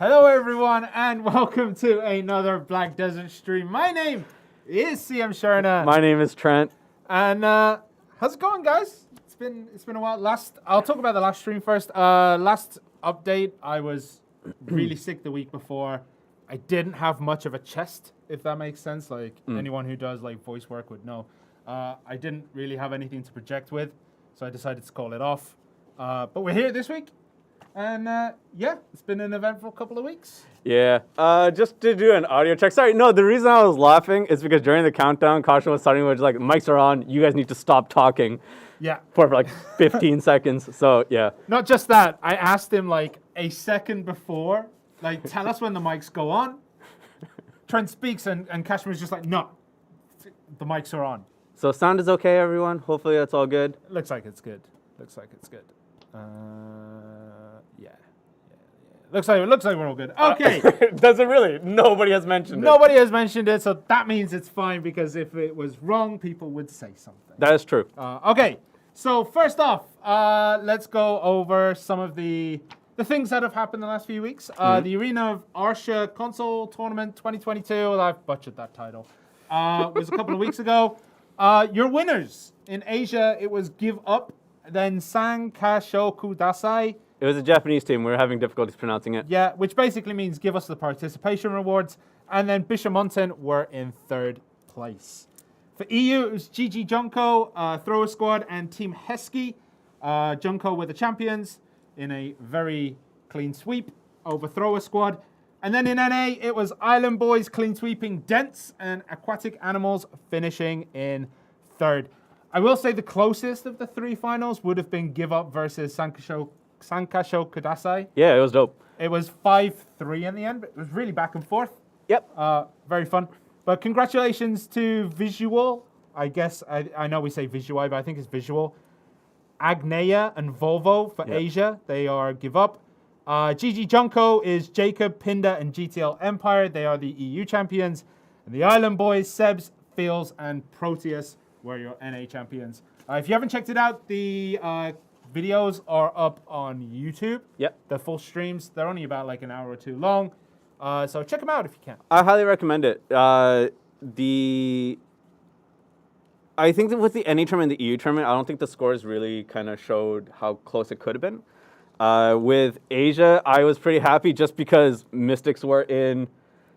Hello everyone and welcome to another Black Desert stream. My name is CM Shirna. My name is Trent. And how's it going, guys? It's been a while. I'll talk about the last stream first. Last update, I was really sick the week before. I didn't have much of a chest, if that makes sense. Like anyone who does like voice work would know. I didn't really have anything to project with, so I decided to call it off. But we're here this week. And yeah, it's been an eventful couple of weeks. Yeah, just to do an audio check. Sorry, no, the reason I was laughing is because during the countdown, Caution was starting with like, mics are on, you guys need to stop talking. Yeah. For like 15 seconds, so yeah. Not just that, I asked him like a second before, like, tell us when the mics go on. Trent speaks and Kashmir's just like, no, the mics are on. So sound is okay, everyone? Hopefully that's all good. Looks like it's good. Yeah. Looks like we're all good. Okay. Does it really? Nobody has mentioned it. Nobody has mentioned it, so that means it's fine, because if it was wrong, people would say something. That is true. Okay, so first off, let's go over some of the things that have happened the last few weeks. The Arena of Arsha Console Tournament 2022, well, I've butchered that title, was a couple of weeks ago. Your winners in Asia, it was Give Up, then Sankashoku Dasai. It was a Japanese team. We were having difficulties pronouncing it. Yeah, which basically means give us the participation rewards. And then Bishamonten were in third place. For EU, it was GG Junko, Thrower Squad, and Team Hesky. Junko were the champions in a very clean sweep over Thrower Squad. And then in NA, it was Island Boys clean sweeping Dents and Aquatic Animals finishing in third. I will say the closest of the three finals would have been Give Up versus Sankashoku Kudasai. Yeah, it was dope. It was 5-3 in the end, but it was really back and forth. Yep. Very fun. But congratulations to Visual. I guess, I know we say Visual, but I think it's Visual. Agneya and Volvo for Asia. They are Give Up. GG Junko is Jacob, Pinda, and GTL Empire. They are the EU champions. And the Island Boys, Sebs, Fields, and Proteus were your NA champions. If you haven't checked it out, the videos are up on YouTube. Yep. The full streams, they're only about like an hour or two long. So check them out if you can. I highly recommend it. I think that with the NA tournament and the EU tournament, I don't think the scores really kind of showed how close it could have been. With Asia, I was pretty happy just because Mystics were in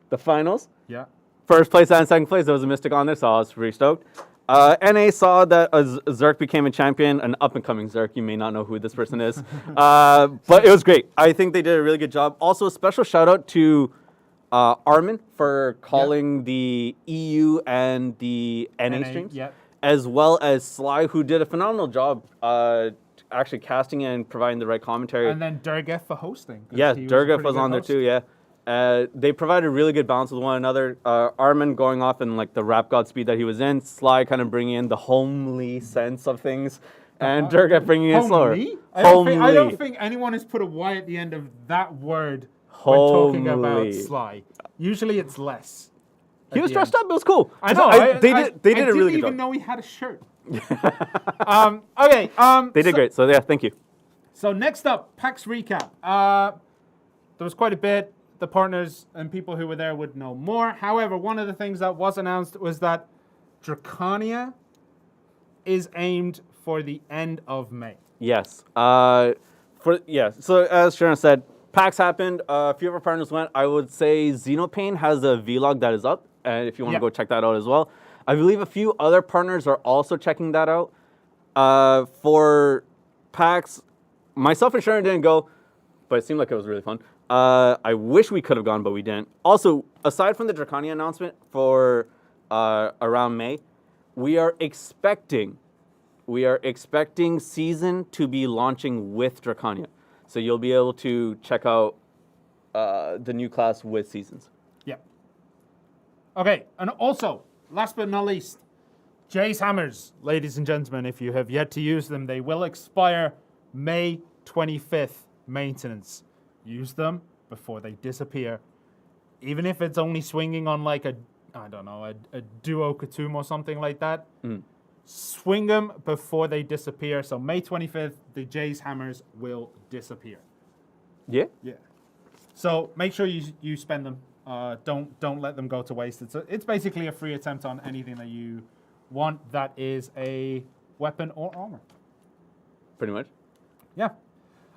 the finals. Yeah. First place and second place, there was a Mystic on there, so I was pretty stoked. NA saw that Zerk became a champion, an up-and-coming Zerk. You may not know who this person is. But it was great. I think they did a really good job. Also, a special shout-out to Armin for calling the EU and the NA streams, as well as Sly, who did a phenomenal job actually casting and providing the right commentary. And then Durgeth for hosting. Yeah, Durgeth was on there too, yeah. They provided really good balance with one another. Armin going off in like the rap god speed that he was in. Sly kind of bringing in the homely sense of things. And Durgeth bringing in slower. I don't think anyone has put a Y at the end of that word when talking about Sly. Usually it's less. He was dressed up. It was cool. I know. They did a really good job. I didn't even know he had a shirt. Okay. They did great. So yeah, thank you. So next up, Pax Recap. There was quite a bit. The partners and people who were there would know more. However, one of the things that was announced was that Dracania is aimed for the end of May. Yes. So as Shirna said, PAX happened. A few of our partners went. I would say Xenopain has a vlog that is up, and if you want to go check that out as well. I believe a few other partners are also checking that out. For PAX, myself and Shirna didn't go, but it seemed like it was really fun. I wish we could have gone, but we didn't. Also, aside from the Dracania announcement for around May, we are expecting Season to be launching with Dracania. So you'll be able to check out the new class with Seasons. Yeah. Okay, and also, last but not least, Jay's Hammers, ladies and gentlemen, if you have yet to use them, they will expire May 25th maintenance. Use them before they disappear. Even if it's only swinging on like a Duo Katum or something like that. Swing them before they disappear. So May 25th, the Jay's Hammers will disappear. Yeah? Yeah. So make sure you spend them. Don't let them go to waste. It's basically a free attempt on anything that you want that is a weapon or armor. Pretty much. Yeah.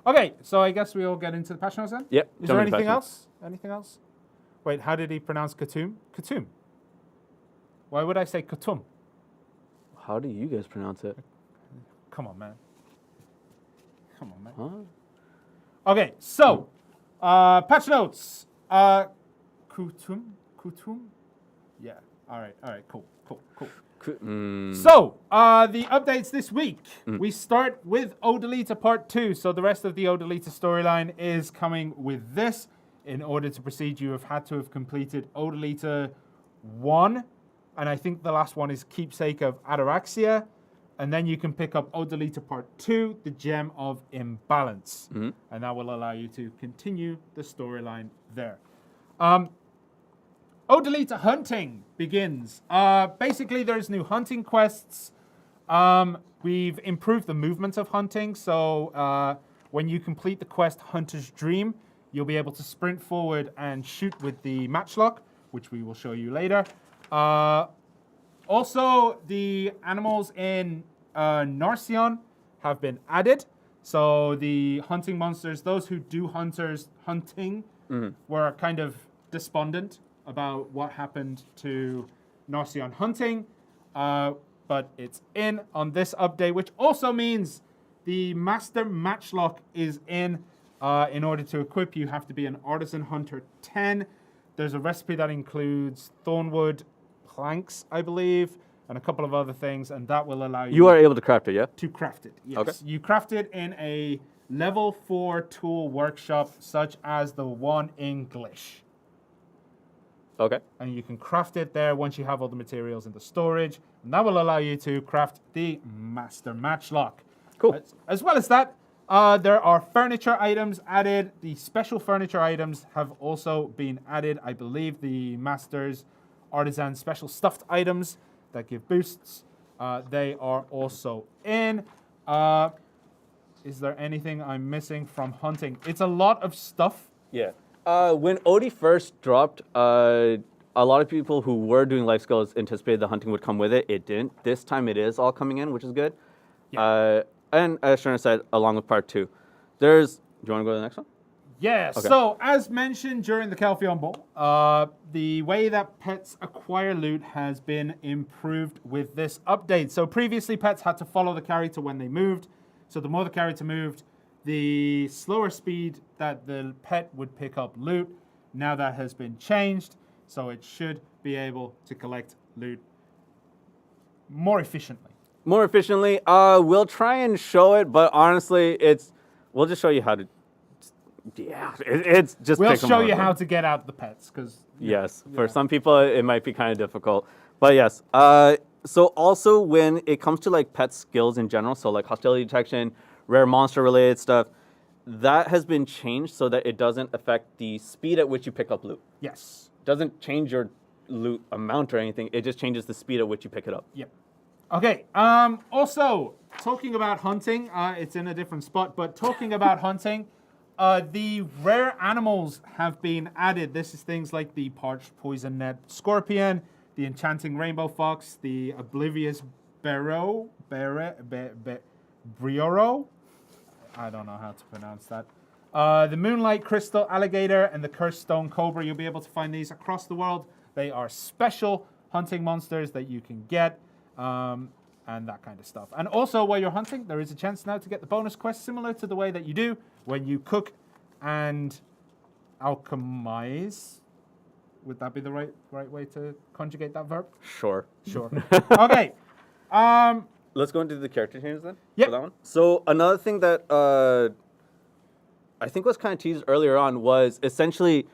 Okay, so I guess we'll get into the patch notes then? Yep. Is there anything else? Anything else? Wait, how did he pronounce Khatum? Khatum. Why would I say Khatum? How do you guys pronounce it? Come on, man. Come on, man. Huh? Okay, so patch notes. Khatum? Yeah. All right. Cool. So, the updates this week. We start with Odolita Part 2. So the rest of the Odolita storyline is coming with this. In order to proceed, you have had to have completed Odolita 1. And I think the last one is Keepsake of Ataraxia. And then you can pick up Odolita Part 2, the Gem of Imbalance. And that will allow you to continue the storyline there. Odolita hunting begins. Basically, there's new hunting quests. We've improved the movement of hunting. So when you complete the quest Hunter's Dream, you'll be able to sprint forward and shoot with the matchlock, which we will show you later. Also, the animals in Narcion have been added. So the hunting monsters, those who do hunting, were kind of despondent about what happened to Narcion hunting. But it's in on this update, which also means the Master Matchlock is in. In order to equip, you have to be an Artisan Hunter 10. There's a recipe that includes thornwood planks, I believe, and a couple of other things, and that will allow you... You are able to craft it, yeah? To craft it, yes. Okay. You craft it in a level 4 tool workshop, such as the one in Glish. Okay. And you can craft it there once you have all the materials in the storage, and that will allow you to craft the Master Matchlock. Cool. As well as that, there are furniture items added. The special furniture items have also been added. I believe the Master's Artisan special stuffed items that give boosts, they are also in. Is there anything I'm missing from hunting? It's a lot of stuff. Yeah. When Odie first dropped, a lot of people who were doing life skills anticipated the hunting would come with it. It didn't. This time it is all coming in, which is good. Yeah. And as Shirna said, along with Part 2, do you want to go to the next one? Yeah, okay. So as mentioned during the Calpheon Bowl, the way that pets acquire loot has been improved with this update. So previously pets had to follow the character when they moved. So the more the character moved, the slower speed that the pet would pick up loot. Now that has been changed, so it should be able to collect loot more efficiently. More efficiently. We'll try and show it, but honestly, we'll just show you how to. Yeah, it's just. We'll show you how to get out the pets, because. Yes, for some people it might be kind of difficult, but yes. So also when it comes to like pet skills in general, so like hostility detection, rare monster related stuff, that has been changed so that it doesn't affect the speed at which you pick up loot. Yes. Doesn't change your loot amount or anything. It just changes the speed at which you pick it up. Yep. Okay, also, talking about hunting, it's in a different spot, but talking about hunting, the rare animals have been added. This is things like the parched poison net scorpion, the enchanting rainbow fox, the oblivious brioro. I don't know how to pronounce that. The moonlight crystal alligator and the cursed stone cobra. You'll be able to find these across the world. They are special hunting monsters that you can get. And that kind of stuff. And also, while you're hunting, there is a chance now to get the bonus quest similar to the way that you do when you cook and alchemize. Would that be the right way to conjugate that verb? Sure. Okay. Let's go into the character changes then. Yep. For that one. So another thing that I think was kind of teased earlier on was essentially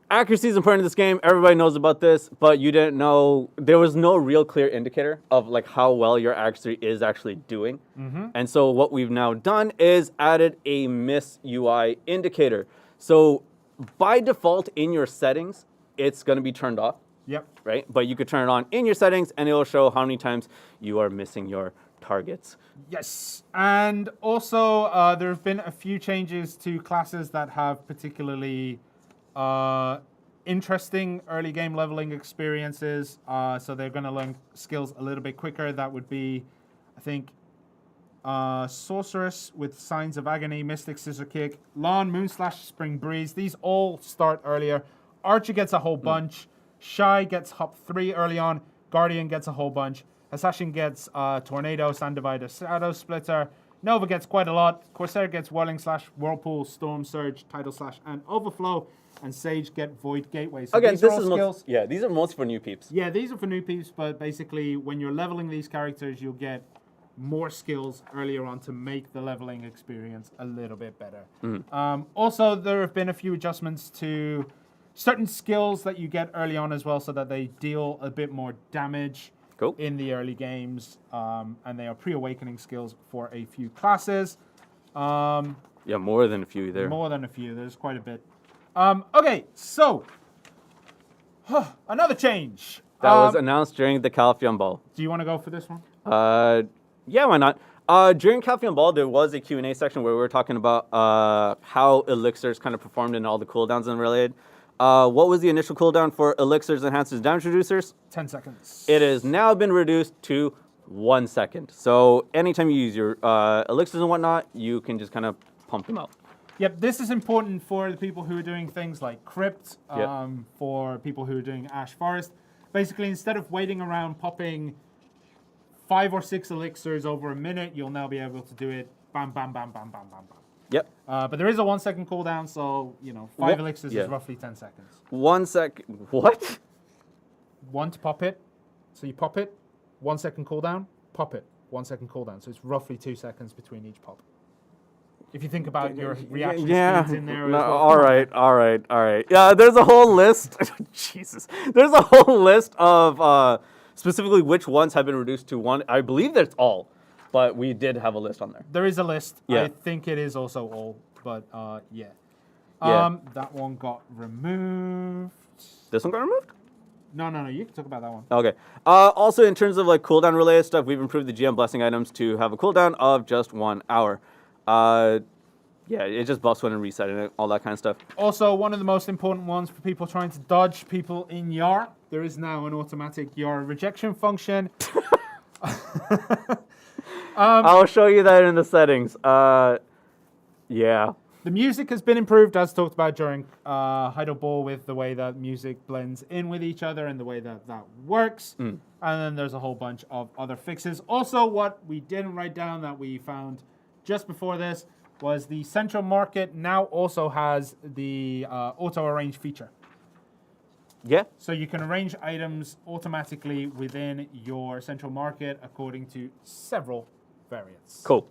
accuracy is important in this game. Everybody knows about this, but you didn't know. There was no real clear indicator of like how well your accuracy is actually doing. And so what we've now done is added a miss UI indicator. So by default in your settings, it's going to be turned off. Yep. Right? But you could turn it on in your settings and it will show how many times you are missing your targets. Yes, and also there have been a few changes to classes that have particularly interesting early game leveling experiences. So they're going to learn skills a little bit quicker. That would be, I think, Sorceress with Signs of Agony, Mystic Scissor Kick, Lawn, Moonslash, Spring Breeze. These all start earlier. Archer gets a whole bunch. Shy gets Hop 3 early on. Guardian gets a whole bunch. Assassin gets Tornado, Sand Divider, Shadow Splitter. Nova gets quite a lot. Corsair gets Whirling Slash, Whirlpool, Storm Surge, Tidal Slash, and Overflow. And Sage get Void Gateway. So Again, these this are all is skills. these are most for new peeps. Yeah, these are for new peeps, but basically when you're leveling these characters, you'll get more skills earlier on to make the leveling experience a little bit better. Also, there have been a few adjustments to certain skills that you get early on as well, so that they deal a bit more damage in the early games, and they are pre-awakening skills for a few classes. Yeah, more than a few there. More than a few. There's quite a bit. Okay, so another change. That was announced during the Calphion Ball. Do you want to go for this one? Yeah, why not? During Calphion Ball, there was a Q&A section where we were talking about how Elixirs kind of performed in all the cooldowns and related. What was the initial cooldown for Elixirs Enhancers Damage Reducers? 10 seconds. It has now been reduced to 1 second. So anytime you use your Elixirs and whatnot, you can just kind of pump them out. Yep, this is important for the people who are doing things like Crypt, for people who are doing Ash Forest. Basically, instead of waiting around popping 5 or 6 elixirs over a minute, you'll now be able to do it bam, bam, bam, bam, bam, bam, bam. Yep. But there is a 1 second cooldown, so, 5 elixirs is roughly 10 seconds. 1 sec. What? 1 to pop it. So you pop it, 1 second cooldown, pop it, 1 second cooldown. So it's roughly 2 seconds between each pop. If you think about your reaction speeds in there as well. All right. Yeah, there's a whole list. Jesus. There's a whole list of specifically which ones have been reduced to 1. I believe that's all, but we did have a list on there. There is a list. Yeah. I think it is also all, but yeah. That one got removed. This one got removed? No, you can talk about that one. Okay. Also, in terms of like cooldown related stuff, we've improved the GM blessing items to have a cooldown of just 1 hour. Yeah, it just buffs when and reset and all that kind of stuff. Also, one of the most important ones for people trying to dodge people in YAR, there is now an automatic YAR rejection function. I'll show you that in the settings. Yeah. The music has been improved, as talked about during Heido Ball, with the way that music blends in with each other and the way that that works. And then there's a whole bunch of other fixes. Also, what we didn't write down that we found just before this was the Central Market now also has the auto-arrange feature. Yeah. So you can arrange items automatically within your Central Market according to several variants. Cool.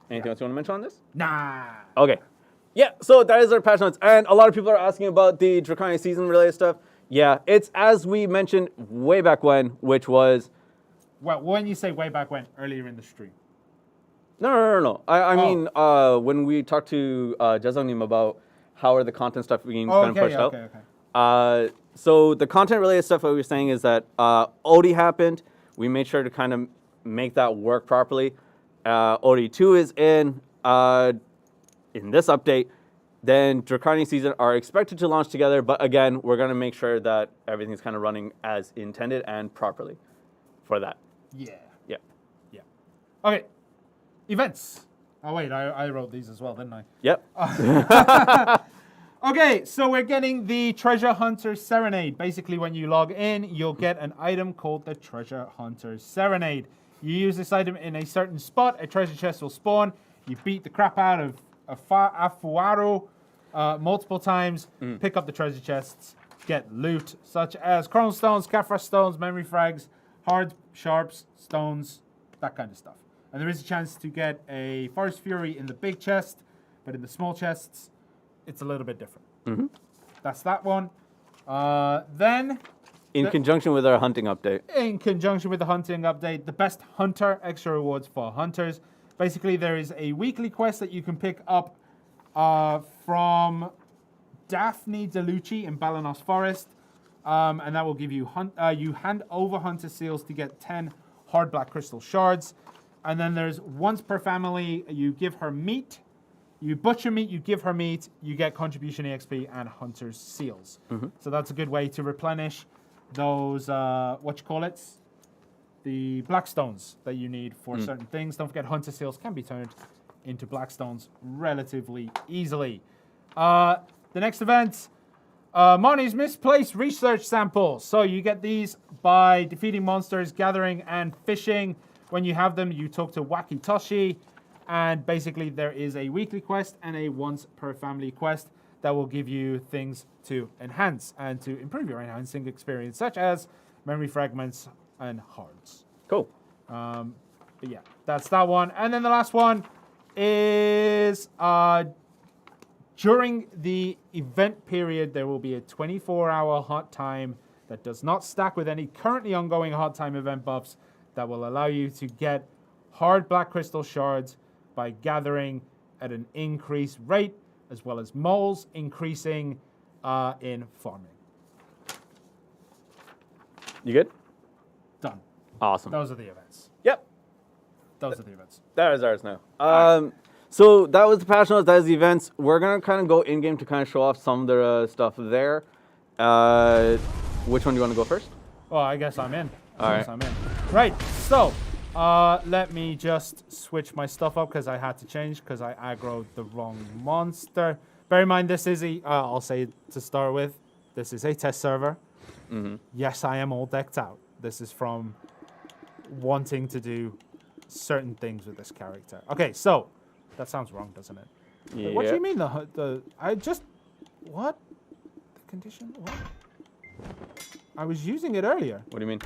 Anything else you want to mention on this? Nah. Okay. Yeah, so that is our patch notes. And a lot of people are asking about the Draconic Season related stuff. Yeah, it's as we mentioned way back when, which was... Well, when you say way back when, earlier in the stream. No. I mean, when we talked to Jazonim about how are the content stuff being kind of pushed out. Okay. So the content related stuff that we were saying is that OD happened. We made sure to kind of make that work properly. OD2 is in this update. Then Draconic Season are expected to launch together, but again, we're going to make sure that everything's kind of running as intended and properly for that. Yeah. Yeah. Okay. Events. Oh, wait, I wrote these as well, didn't I? Yep. Okay, so we're getting the Treasure Hunter Serenade. Basically, when you log in, you'll get an item called the Treasure Hunter Serenade. You use this item in a certain spot, a treasure chest will spawn. You beat the crap out of Afuaru multiple times, pick up the treasure chests, get loot, such as Chrono Stones, Kafra Stones, Memory Frags, Hard Sharps, Stones, that kind of stuff. And there is a chance to get a Forest Fury in the big chest, but in the small chests, it's a little bit different. That's that one. Then... In conjunction with our hunting update. In conjunction with the hunting update, the best hunter, extra rewards for hunters. Basically, there is a weekly quest that you can pick up from Daphne DeLucci in Balanos Forest. And that will give you you hand over hunter seals to get 10 hard black crystal shards. And then there's once per family, you give her meat. You butcher meat, you give her meat, you get contribution EXP and hunter's seals. So that's a good way to replenish those, the black stones that you need for certain things. Don't forget, hunter seals can be turned into black stones relatively easily. The next event, Marnie's misplaced research samples. So you get these by defeating monsters, gathering, and fishing. When you have them, you talk to Wacky Toshi. And basically, there is a weekly quest and a once per family quest that will give you things to enhance and to improve your enhancing experience, such as memory fragments and hearts. Cool. But yeah, that's that one. And then the last one is during the event period, there will be a 24-hour hot time that does not stack with any currently ongoing hot time event buffs that will allow you to get hard black crystal shards by gathering at an increased rate, as well as moles increasing in farming. You good? Done. Awesome. Those are the events. Yep. Those are the events. That is ours now. So that was the patch notes. That is the events. We're going to kind of go in-game to kind of show off some of the stuff there. Which one do you want to go first? Well, I guess I'm in. All right. I'm in. Right, so let me just switch my stuff up because I had to change because I aggroed the wrong monster. Bear in mind, this is I'll say to start with, this is a test server. Yes, I am all decked out. This is from wanting to do certain things with this character. Okay, so that sounds wrong, doesn't it? Yeah. What do you mean what? The condition? What? I was using it earlier. What do you mean?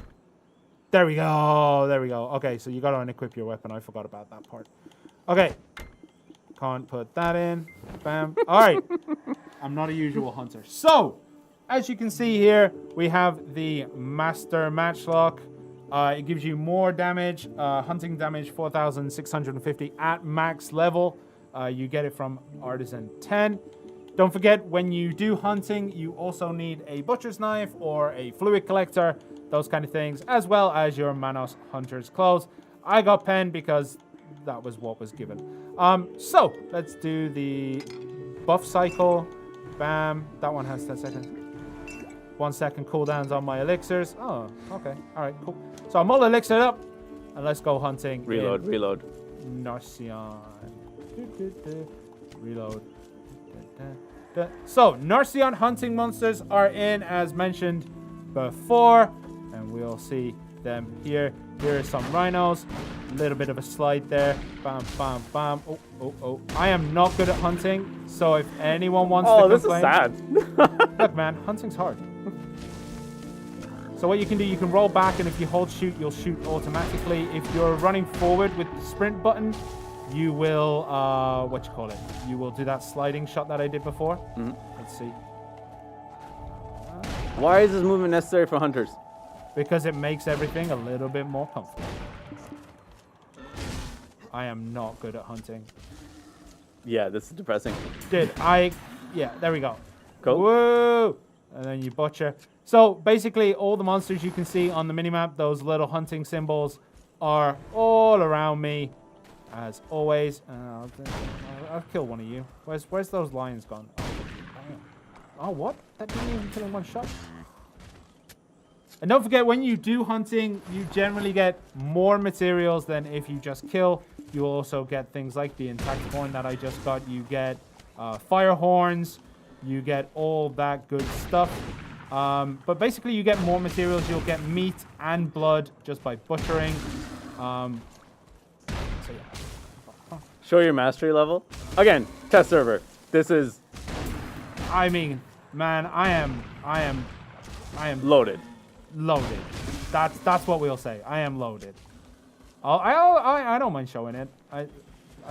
There we go. There we go. Okay, so you got to unequip your weapon. I forgot about that part. Okay. Can't put that in. Bam. All right. I'm not a usual hunter. So, as you can see here, we have the Master Matchlock. It gives you more damage, hunting damage 4,650 at max level. You get it from Artisan 10. Don't forget, when you do hunting, you also need a butcher's knife or a fluid collector, those kind of things, as well as your Manos Hunter's clothes. I got pen because that was what was given. So, let's do the buff cycle. Bam. That one has 10 seconds. 1 second cooldowns on my elixirs. Oh, okay. All right, cool. So I'm all elixired up, and let's go hunting. Reload. Narcion. Reload. So, Narcion hunting monsters are in, as mentioned before, and we'll see them here. Here are some rhinos. A little bit of a slide there. Bam, bam, bam. Oh. I am not good at hunting, so if anyone wants to complain... Oh, this is sad. Look, man, hunting's hard. So what you can do, you can roll back, and if you hold shoot, you'll shoot automatically. If you're running forward with the sprint button, you will, you will do that sliding shot that I did before. Let's see. Why is this movement necessary for hunters? Because it makes everything a little bit more comfortable. I am not good at hunting. Yeah, this is depressing. Yeah, there we go. Cool. Woo! And then you butcher. So basically, all the monsters you can see on the minimap, those little hunting symbols, are all around me, as always. I'll kill one of you. Where's those lions gone? Oh, what? That didn't even kill in one shot. And don't forget, when you do hunting, you generally get more materials than if you just kill. You also get things like the intact horn that I just got. You get fire horns. You get all that good stuff. But basically, you get more materials. You'll get meat and blood just by butchering. So yeah. Show your mastery level. Again, test server. This is... I mean, man, I am loaded. Loaded. That's what we'll say. I am loaded. I don't mind showing it. I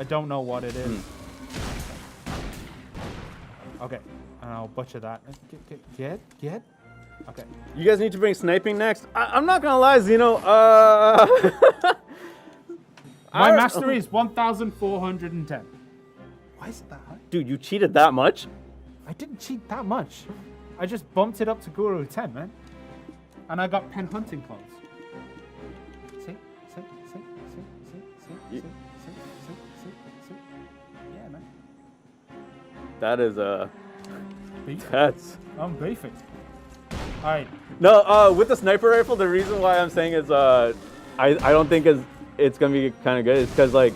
don't know what it is. Okay, and I'll butcher that. Get. Okay. You guys need to bring sniping next. I'm not gonna lie, Zeno. My mastery is 1,410. Why is it that high? Dude, you cheated that much? I didn't cheat that much. I just bumped it up to Guru 10, man. And I got pen hunting clothes. That is that's. I'm beefing. All right. No, with the sniper rifle, the reason why I'm saying is I don't think it's gonna be kind of good is because like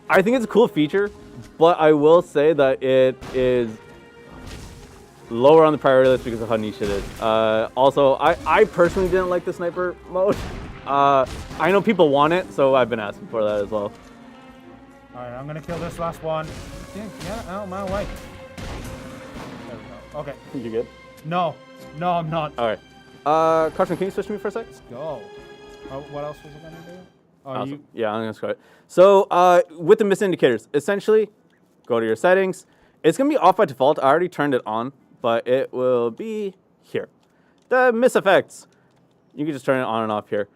I think it's a cool feature, but I will say that it is lower on the priority list because of how niche it is. Also, I personally didn't like the sniper mode. I know people want it, so I've been asking for that as well. All right, I'm gonna kill this last one. Get out of my way. There we go. Okay. You good? No, I'm not. All right. Carson, can you switch to me for a sec? Let's go. Oh, what else was I gonna do? Oh, Awesome. Yeah, I'm gonna scroll it. So with the miss indicators, essentially, go to your settings. It's gonna be off by default. I already turned it on, but it will be here. The miss effects. You can just turn it on and off here.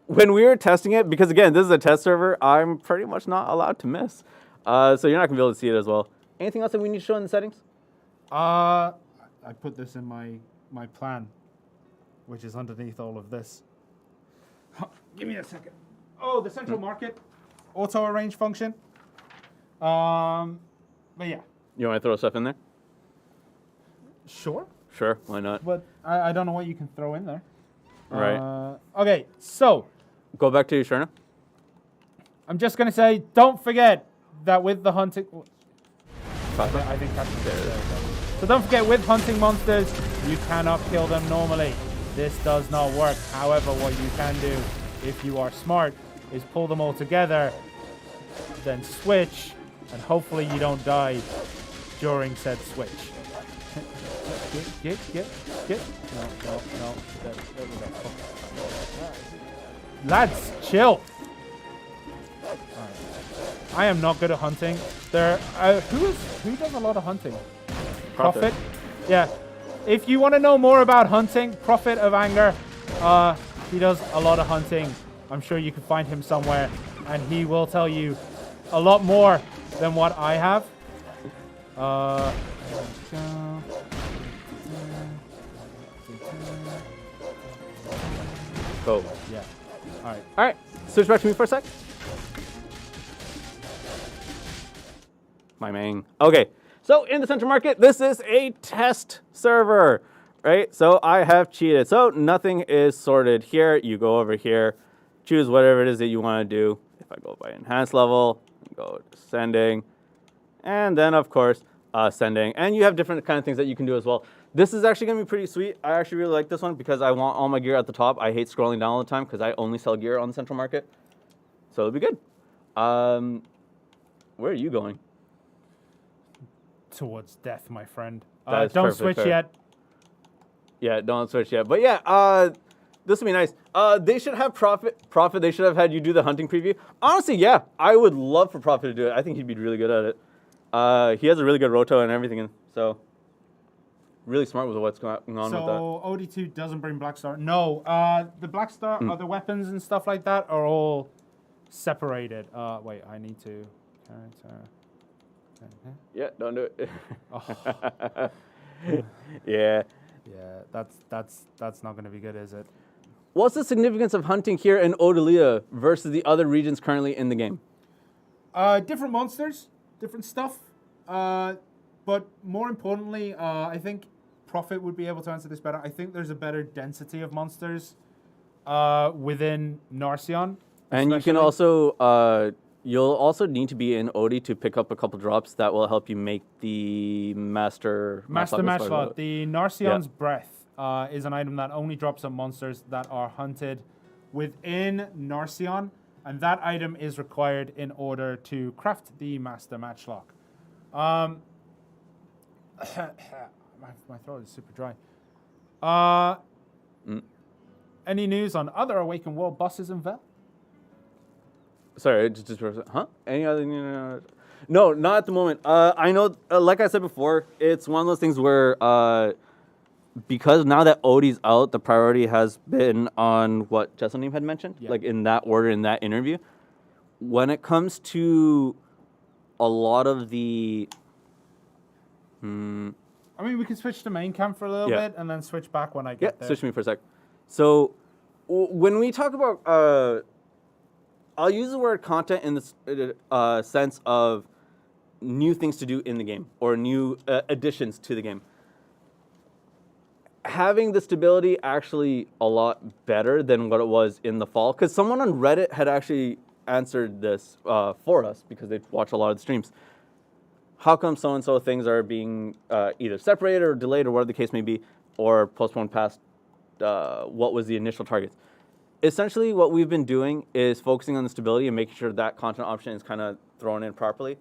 When we were testing it, because again, this is a test server, I'm pretty much not allowed to miss. So you're not gonna be able to see it as well. Anything else that we need to show in the settings? I put this in my plan, which is underneath all of this. Give me a second. Oh, the central market auto arrange function. But yeah. You want to throw stuff in there? Sure. Sure, why not? But I don't know what you can throw in there. Right. Okay, so Go back to Shirna. I'm just gonna say, don't forget that with the hunting. I think that's there. So don't forget, with hunting monsters, you cannot kill them normally. This does not work. However, what you can do, if you are smart, is pull them all together, then switch, and hopefully you don't die during said switch. Get. No. There we go. Lads, chill. Alright. I am not good at hunting. Who does a lot of hunting? Prophet. Yeah. If you want to know more about hunting, Prophet of Anger, he does a lot of hunting. I'm sure you can find him somewhere, and he will tell you a lot more than what I have. Go. Yeah. All right. Switch back to me for a sec. My main. Okay. So in the central market, this is a test server, right? So I have cheated. So nothing is sorted here. You go over here, choose whatever it is that you want to do. If I go by enhanced level, go descending, and then of course ascending. And you have different kind of things that you can do as well. This is actually going to be pretty sweet. I actually really like this one because I want all my gear at the top. I hate scrolling down all the time because I only sell gear on the central market. So it'll be good. Where are you going? Towards death, my friend. Don't switch yet. Yeah, don't switch yet. But yeah, this would be nice. They should have Prophet. They should have had you do the hunting preview. Honestly, yeah, I would love for Prophet to do it. I think he'd be really good at it. He has a really good roto and everything, so really smart with what's going on with that. So OD2 doesn't bring Black Star. No, the Black Star, other weapons and stuff like that are all separated. Wait, I need to character. Yeah, don't do it. Oh. Yeah. Yeah, that's not going to be good, is it? What's the significance of hunting here in Odolita versus the other regions currently in the game? Different monsters, different stuff. But more importantly, I think Prophet would be able to answer this better. I think there's a better density of monsters within Narcion. And you can also, you'll also need to be in Odie to pick up a couple drops that will help you make the Master Matchlock. The Narcion's Breath is an item that only drops on monsters that are hunted within Narcion, and that item is required in order to craft the Master Matchlock. My throat is super dry. Any news on other Awakened World bosses in Vel? Sorry, just huh? Any other? No, not at the moment. I know, like I said before, it's one of those things where because now that Odie's out, the priority has been on what Jesselneem had mentioned, like in that order in that interview. When it comes to a lot of the, I mean, we can switch to main camp for a little bit and then switch back when I get there. Switch me for a sec. So when we talk about, I'll use the word content in the sense of new things to do in the game or new additions to the game. Having the stability actually a lot better than what it was in the fall, because someone on Reddit had actually answered this for us because they watch a lot of the streams. How come so-and-so things are being either separated or delayed or whatever the case may be, or postponed past what was the initial targets? Essentially, what we've been doing is focusing on the stability and making sure that content option is kind of thrown in properly.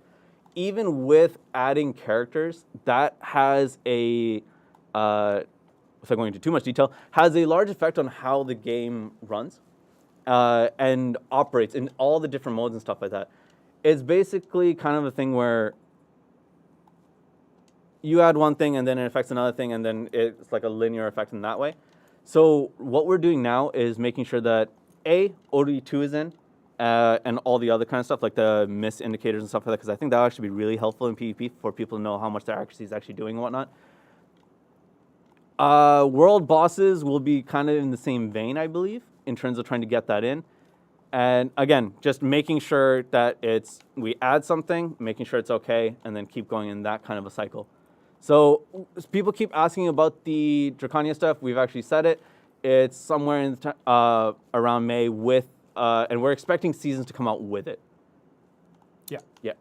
Even with adding characters, that has a, without going into too much detail, has a large effect on how the game runs and operates in all the different modes and stuff like that. It's basically kind of a thing where you add one thing and then it affects another thing and then it's like a linear effect in that way. So what we're doing now is making sure that OD2 is in and all the other kind of stuff like the miss indicators and stuff like that, because I think that will actually be really helpful in PvP for people to know how much their accuracy is actually doing and whatnot. World bosses will be kind of in the same vein, I believe, in terms of trying to get that in. And again, just making sure that we add something, making sure it's okay, and then keep going in that kind of a cycle. So people keep asking about the Draconia stuff. We've actually said it. It's somewhere in around May with, and we're expecting seasons to come out with it. Yeah. Yeah.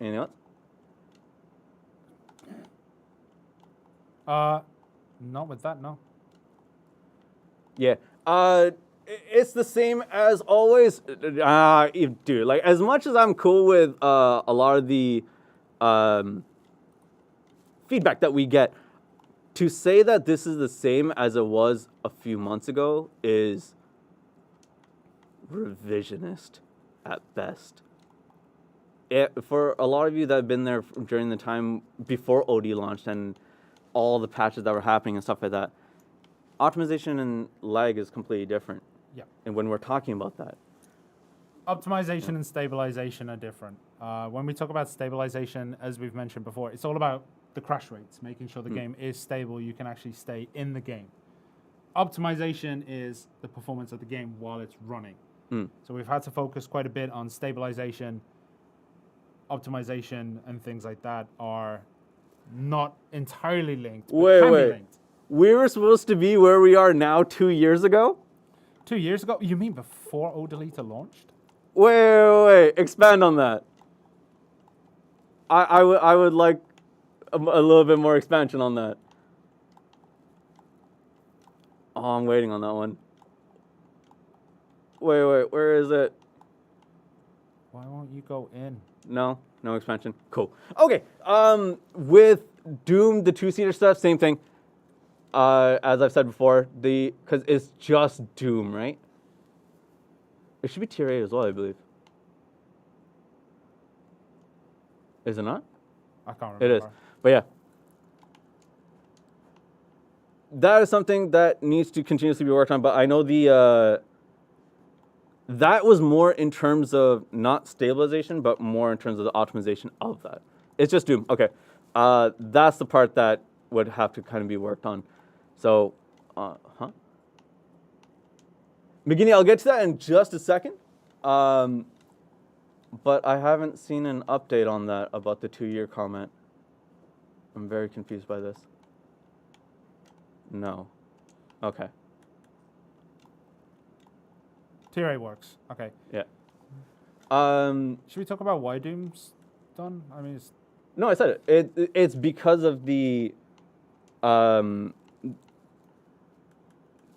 Anything else? Not with that, no. Yeah. It's the same as always. Dude, like as much as I'm cool with a lot of the feedback that we get, to say that this is the same as it was a few months ago is revisionist at best. For a lot of you that have been there during the time before OD launched and all the patches that were happening and stuff like that, optimization and lag is completely different. Yeah. And when we're talking about that, optimization and stabilization are different. When we talk about stabilization, as we've mentioned before, it's all about the crash rates, making sure the game is stable, you can actually stay in the game. Optimization is the performance of the game while it's running. So we've had to focus quite a bit on stabilization. Optimization and things like that are not entirely linked, but can be linked. We were supposed to be where we are now 2 years ago? 2 years ago? You mean before Odolita launched? Wait. Expand on that. I would like a little bit more expansion on that. Oh, I'm waiting on that one. Wait, where is it? Why won't you go in? No expansion. Cool. Okay, with Doom, the two-seater stuff, same thing. As I've said before, because it's just Doom, right? It should be tier 8 as well, I believe. Is it not? I can't remember. It is. But yeah. That is something that needs to continuously be worked on, but I know that was more in terms of not stabilization, but more in terms of the optimization of that. It's just Doom. Okay. That's the part that would have to kind of be worked on. So, McGinney, I'll get to that in just a second. But I haven't seen an update on that about the 2-year comment. I'm very confused by this. No. Okay. Tier 8 works. Okay. Yeah. Should we talk about why Doom's done? I mean, it's... No, I said it. It's because of the...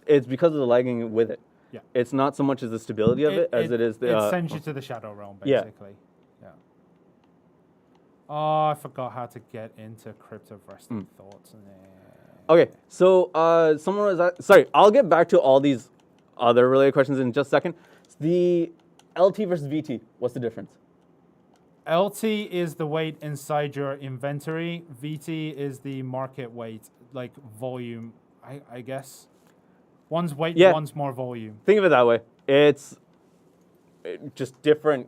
it's because of the lagging with it. Yeah. It's not so much as the stability of it as it is the... It sends you to the Shadow Realm, basically. Yeah. Oh, I forgot how to get into crypto-resting thoughts. Okay, so someone was... sorry, I'll get back to all these other related questions in just a second. The LT versus VT, what's the difference? LT is the weight inside your inventory. VT is the market weight, like volume, I guess. One's weight, one's more volume. Think of it that way. It's just different,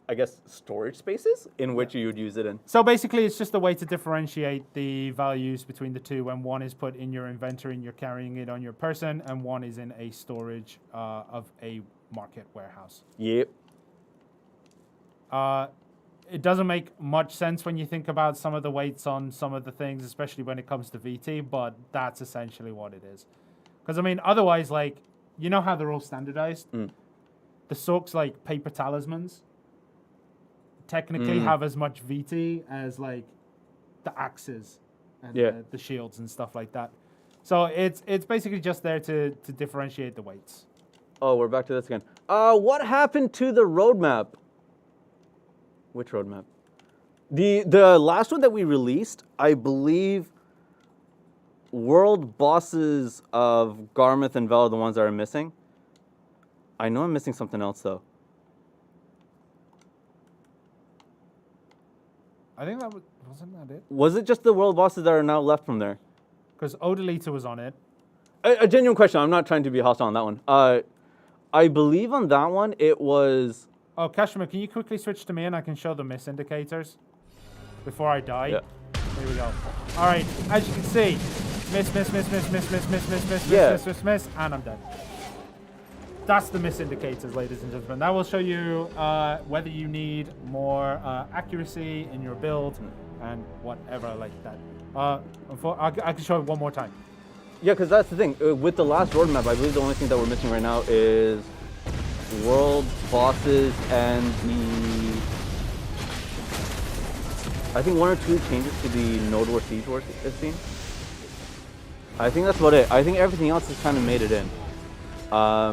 I guess, storage spaces in which you would use it in. So basically, it's just a way to differentiate the values between the two. When one is put in your inventory and you're carrying it on your person, and one is in a storage of a market warehouse. Yep. It doesn't make much sense when you think about some of the weights on some of the things, especially when it comes to VT, but that's essentially what it is. Because, I mean, otherwise, like, you know how they're all standardized? The Soaks, like, paper talismans technically have as much VT as, like, the axes and the shields and stuff like that. So it's basically just there to differentiate the weights. Oh, we're back to this again. What happened to the roadmap? Which roadmap? The last one that we released, I believe, world bosses of Garmith and Vel are the ones that are missing. I know I'm missing something else though. I think that wasn't that it? Was it just the world bosses that are now left from there? Because Odolita was on it. A genuine question. I'm not trying to be hostile on that one. I believe on that one it was. Oh, Kashima, can you quickly switch to me and I can show the miss indicators before I die? Yeah. Here we go. All right, as you can see, miss, miss, miss, miss, miss, miss, miss, miss, miss, Yeah. miss, miss, miss, and I'm dead. That's the miss indicators, ladies and gentlemen. That will show you whether you need more accuracy in your build and whatever like that. I can show it one more time. Yeah, because that's the thing. With the last roadmap, I believe the only thing that we're missing right now is world bosses and the. I think 1 or 2 changes to the Node War Siege War scene. I think that's about it. I think everything else has kind of made it in. How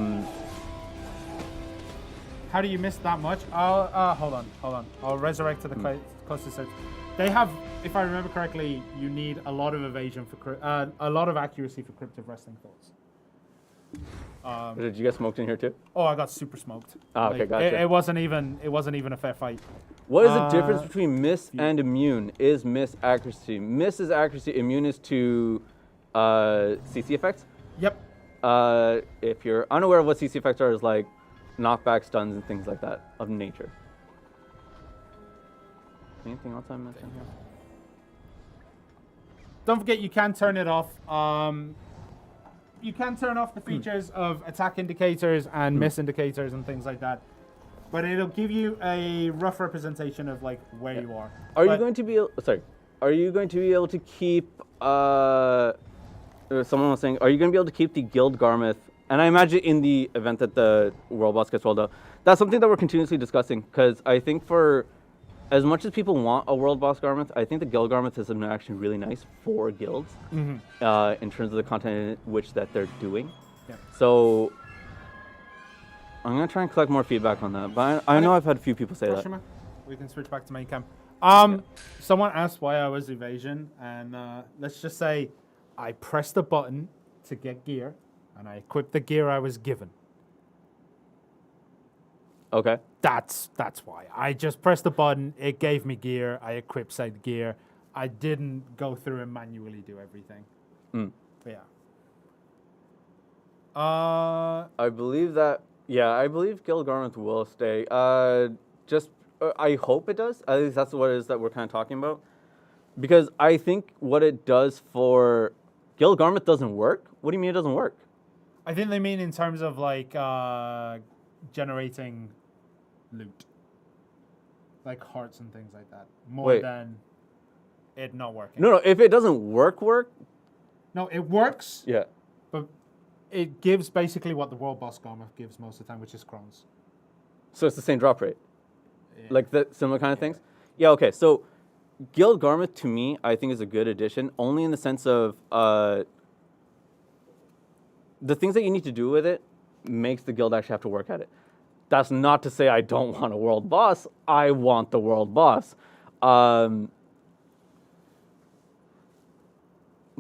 do you miss that much? Hold on. I'll resurrect to the closest search. They have, if I remember correctly, you need a lot of evasion for a lot of accuracy for cryptic wrestling thoughts. Did you get smoked in here too? Oh, I got super smoked. Ah, okay, gotcha. It wasn't even a fair fight. What is the difference between miss and immune? Is miss accuracy? Miss is accuracy. Immune is to CC effects. Yep. If you're unaware of what CC effects are, is like knockback, stuns, and things like that of nature. Anything else I'm missing here? Don't forget, you can turn it off. You can turn off the features of attack indicators and miss indicators and things like that. But it'll give you a rough representation of like where you are. Are you going to be able to keep someone was saying, are you going to be able to keep the Guild Garmith? And I imagine in the event that the world boss gets rolled out, that's something that we're continuously discussing, because I think for as much as people want a world boss Garmith, I think the Guild Garmith is actually really nice for guilds in terms of the content in which that they're doing. Yeah. So I'm going to try and collect more feedback on that. But I know I've had a few people say that. We can switch back to main cam. Someone asked why I was evasion, and let's just say I pressed the button to get gear, and I equipped the gear I was given. Okay. That's why. I just pressed the button, it gave me gear, I equipped said gear. I didn't go through and manually do everything. But yeah. I believe that, I believe Guild Garmith will stay. I hope it does. At least that's what it is that we're kind of talking about. Because I think what it does for Guild Garmith doesn't work. What do you mean it doesn't work? I think they mean in terms of like generating loot, like hearts and things like that, more than it not working. No. If it doesn't work. No, it works. Yeah. But it gives basically what the world boss Garmith gives most of the time, which is crowns. So it's the same drop rate, Yeah. like the similar kind of things. Yeah. Okay. So Guild Garmith to me, I think is a good addition, only in the sense of the things that you need to do with it makes the guild actually have to work at it. That's not to say I don't want a world boss. I want the world boss. But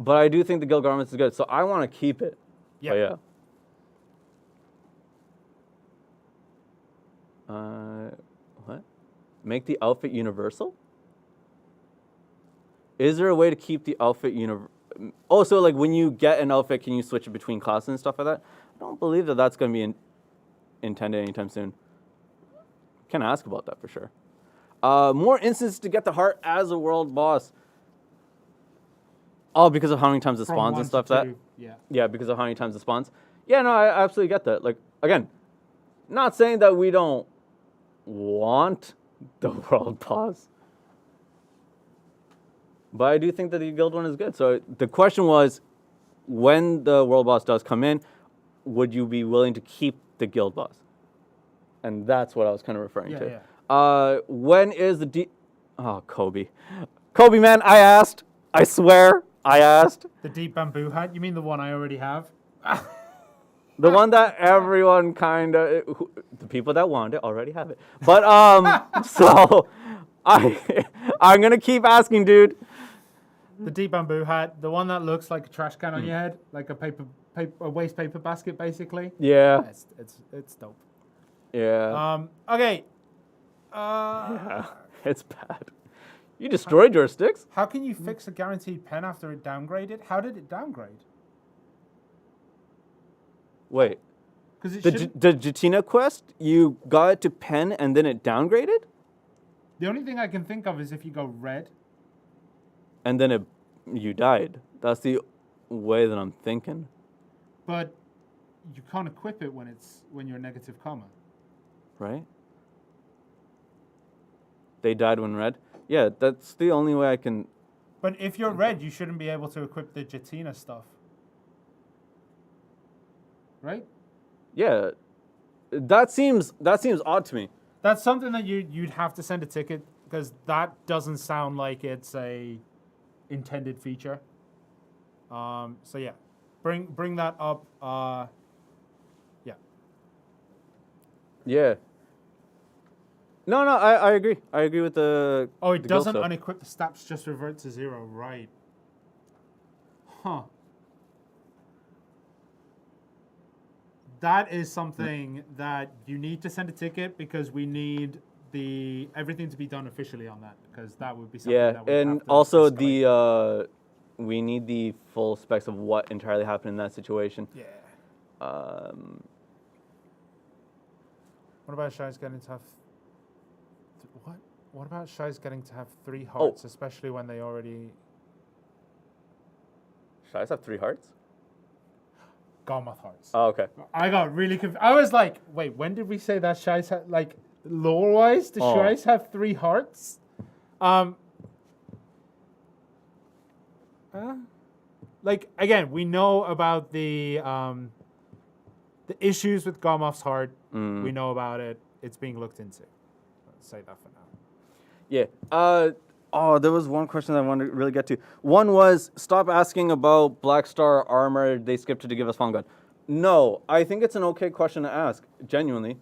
I do think the Guild Garments is good, so I want to keep it. Yeah. But yeah. What? Make the outfit universal? Is there a way to keep the outfit universal? Oh, so like when you get an outfit, can you switch it between classes and stuff like that? I don't believe that that's going to be intended anytime soon. Can ask about that for sure. More instances to get the heart as a world boss. Oh, because of how many times it spawns and stuff like that? Yeah. Yeah, because of how many times it spawns. Yeah, no, I absolutely get that. Like, again, not saying that we don't want The world boss. But I do think that the guild one is good. So the question was, when the world boss does come in, would you be willing to keep the guild boss? And that's what I was kind of referring to. Yeah. When is the Oh, Kobe. Kobe, man, I asked. I swear, I asked. The deep bamboo hat? You mean the one I already have? The one that everyone kind of, the people that want it already have it. But so I'm gonna keep asking, dude. The deep bamboo hat, the one that looks like a trash can on your head, like a waste paper basket, basically. Yeah. It's dope. Yeah. Okay. Yeah. It's bad. You destroyed your sticks. How can you fix a guaranteed pen after it downgraded? How did it downgrade? Wait. Because the Jatina quest, you got it to pen and then it downgraded? The only thing I can think of is if you go red. And then you died. That's the way that I'm thinking. But you can't equip it when you're negative comma. Right? They died when red? Yeah, that's the only way I can... But if you're red, you shouldn't be able to equip the Jatina stuff. Right? Yeah. That seems odd to me. That's something that you'd have to send a ticket, because that doesn't sound like it's a intended feature. So yeah, bring that up. Yeah. Yeah. No, I agree. I agree with the. Oh, it the doesn't guild unequip the stats; just revert to 0. Right. Huh. That is something that you need to send a ticket, because we need everything to be done officially on that, because that would be something that we and have to also escalate. we need the full specs of what entirely happened in that situation. Yeah. What about Shai's getting to have? What? What about Shai's getting to have 3 hearts, especially when they already? Shais have 3 hearts? Garmoth hearts. Oh, okay. I got really confused. I was like, wait, when did we say that Shais had, like, lore-wise, do Shais have 3 hearts? Like, again, we know about the issues with Garmoth's heart. We know about it. It's being looked into. Let's say that for now. Yeah. There was one question I wanted to really get to. One was, stop asking about Black Star armor. They skipped it to give us Fallen God. No, I think it's an okay question to ask, genuinely.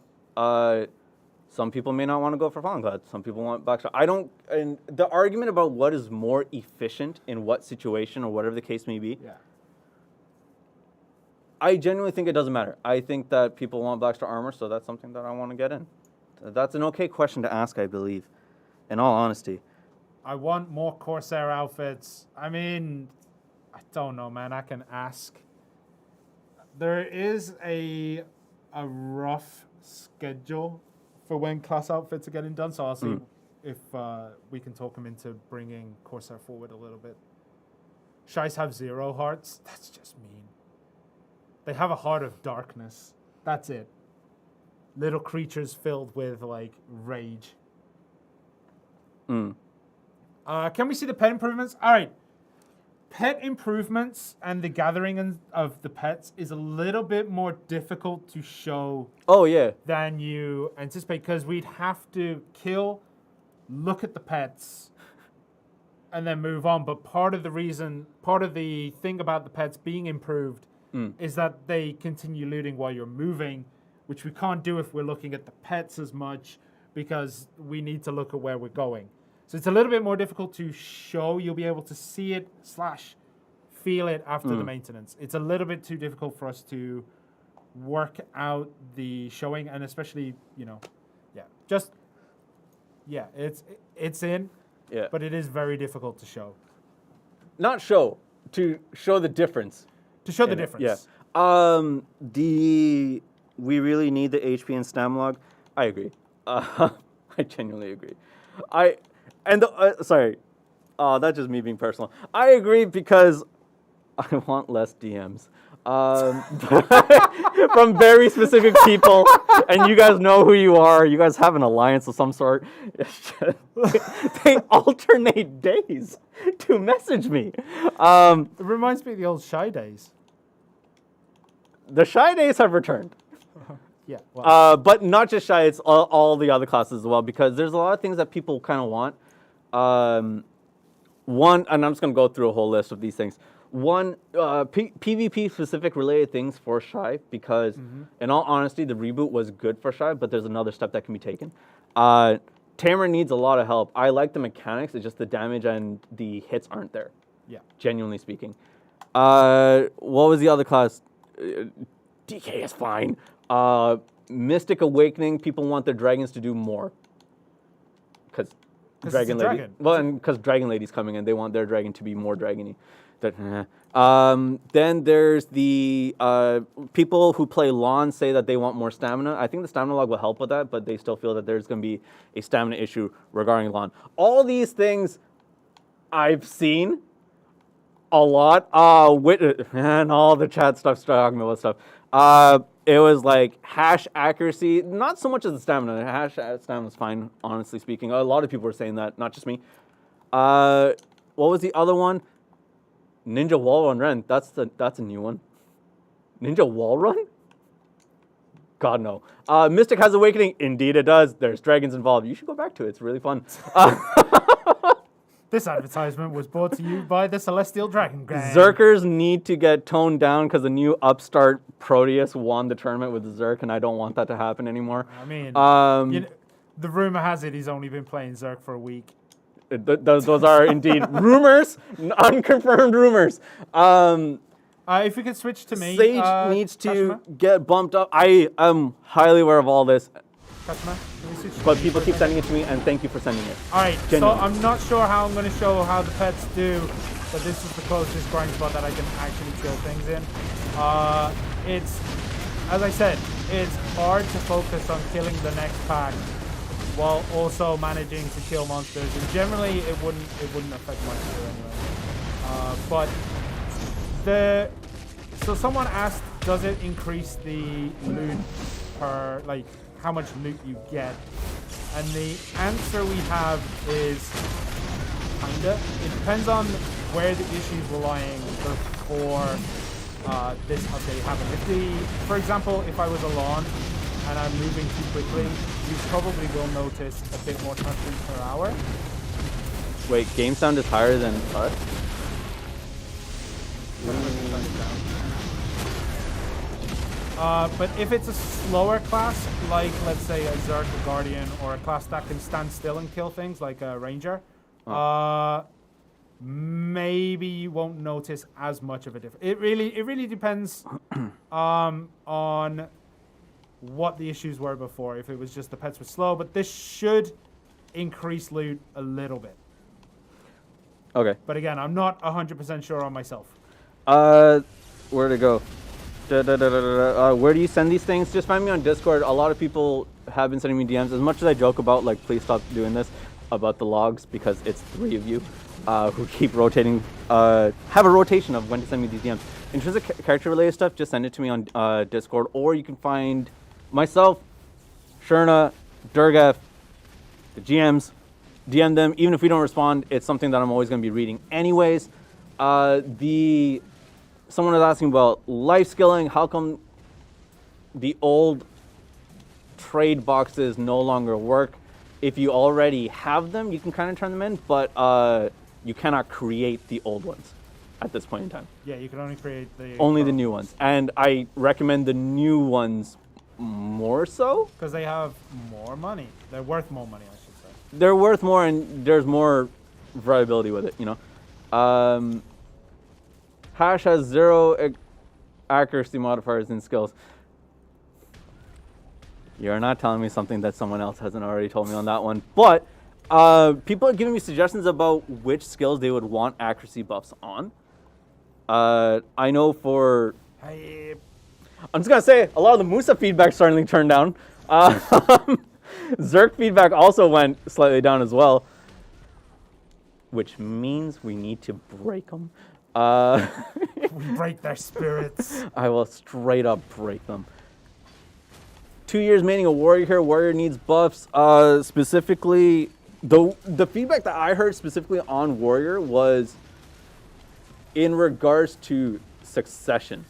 Some people may not want to go for Fallen God. Some people want Black Star. And the argument about what is more efficient in what situation or whatever the case may be, I genuinely think it doesn't matter. I think that people want Black Star armor, so that's something that I want to get in. That's an okay question to ask, I believe, in all honesty. I want more Corsair outfits. I mean, I don't know, man. I can ask. There is a rough schedule for when class outfits are getting done, so I'll see if we can talk them into bringing Corsair forward a little bit. Shais have 0 hearts. That's just mean. They have a heart of darkness. That's it. Little creatures filled with, like, rage. Can we see the pet improvements? All right. Pet improvements and the gathering of the pets is a little bit more difficult to show than you anticipate, because we'd have to kill, look at the pets, and then move on. But part of the thing about the pets being improved is that they continue looting while you're moving, which we can't do if we're looking at the pets as much, because we need to look at where we're going. So it's a little bit more difficult to show. You'll be able to see it / feel it after the maintenance. It's a little bit too difficult for us to work out the showing, and especially, it's in, but it is very difficult to show. Not show, to show the difference. To show the difference. Yeah. We really need the HP and stam log. I agree. I genuinely agree. That's just me being personal. I agree because I want less DMs. from very specific people, and you guys know who you are. You guys have an alliance of some sort. They alternate days to message me. It reminds me of the old Shy days. The Shy days have returned. Yeah. Well. But not just Shy, it's all the other classes as well, because there's a lot of things that people kind of want. One, and I'm just going to go through a whole list of these things. One, PvP specific related things for Shy, because in all honesty, the reboot was good for Shy, but there's another step that can be taken. Tamer needs a lot of help. I like the mechanics, it's just the damage and the hits aren't there. Yeah. Genuinely speaking. What was the other class? DK is fine. Mystic Awakening, people want their dragons to do more. Because Dragon Lady. Well, and because Dragon Lady's coming in, they want their dragon to be more dragony. Then there's the people who play Lawn say that they want more stamina. I think the stamina log will help with that, but they still feel that there's going to be a stamina issue regarding Lawn. All these things I've seen a lot. And all the chat stuff, talking about stuff. It was like hash accuracy, not so much as the stamina. Hash stamina is fine, honestly speaking. A lot of people were saying that, not just me. What was the other one? Ninja Wall Run Ren. That's a new one. Ninja Wall Run? God no. Mystic has Awakening. Indeed it does. There's dragons involved. You should go back to it. It's really fun. This advertisement was brought to you by the Celestial Dragon Gang. Zerkers need to get toned down because the new upstart Proteus won the tournament with Zerk, and I don't want that to happen anymore. I mean, the rumor has it he's only been playing Zerk for a week. Those are indeed rumors, unconfirmed rumors. If we could switch to me. Sage needs to get bumped up. I am highly aware of all this. Customer, but people keep sending it to me, and thank you for sending it. All right, so I'm not sure how I'm going to show how the pets do, but this is the closest grind spot that I can actually kill things in. It's, as I said, it's hard to focus on killing the next pack while also managing to kill monsters, and generally it wouldn't affect my skill anyway. So someone asked, does it increase the loot per, like, how much loot you get? And the answer we have is kinda. It depends on where the issues were lying before this update happened. For example, if I was alone and I'm moving too quickly, you probably will notice a bit more touching per hour. Wait, game sound is higher than us? But if it's a slower class, like let's say a Zerk, a Guardian, or a class that can stand still and kill things, like a Ranger, maybe you won't notice as much of a difference. It really depends on what the issues were before. If it was just the pets were slow, but this should increase loot a little bit. Okay. But again, I'm not 100% sure on myself. Where to go? Where do you send these things? Just find me on Discord. A lot of people have been sending me DMs. As much as I joke about, like, please stop doing this, about the logs, because it's 3 of you who keep rotating, have a rotation of when to send me these DMs. In terms of character-related stuff, just send it to me on Discord, or you can find myself, Shirna, Durgaf, the GMs, DM them. Even if we don't respond, it's something that I'm always going to be reading anyways. Someone was asking about life skilling. How come the old trade boxes no longer work? If you already have them, you can kind of turn them in, but you cannot create the old ones at this point in time. Yeah, you can only create the new ones. And I recommend the new ones more so. Because they have more money. They're worth more money, I should say. They're worth more, and there's more variability with it, you know. Hash has 0 accuracy modifiers in skills. You're not telling me something that someone else hasn't already told me on that one. But people are giving me suggestions about which skills they would want accuracy buffs on. I know for... I'm just going to say, a lot of the Musa feedback starting to turn down. Zerk feedback also went slightly down as well. Which means we need to break them. We break their spirits. I will straight up break them. 2 years meaning a warrior here. Warrior needs buffs. Specifically, the feedback that I heard specifically on warrior was in regards to succession.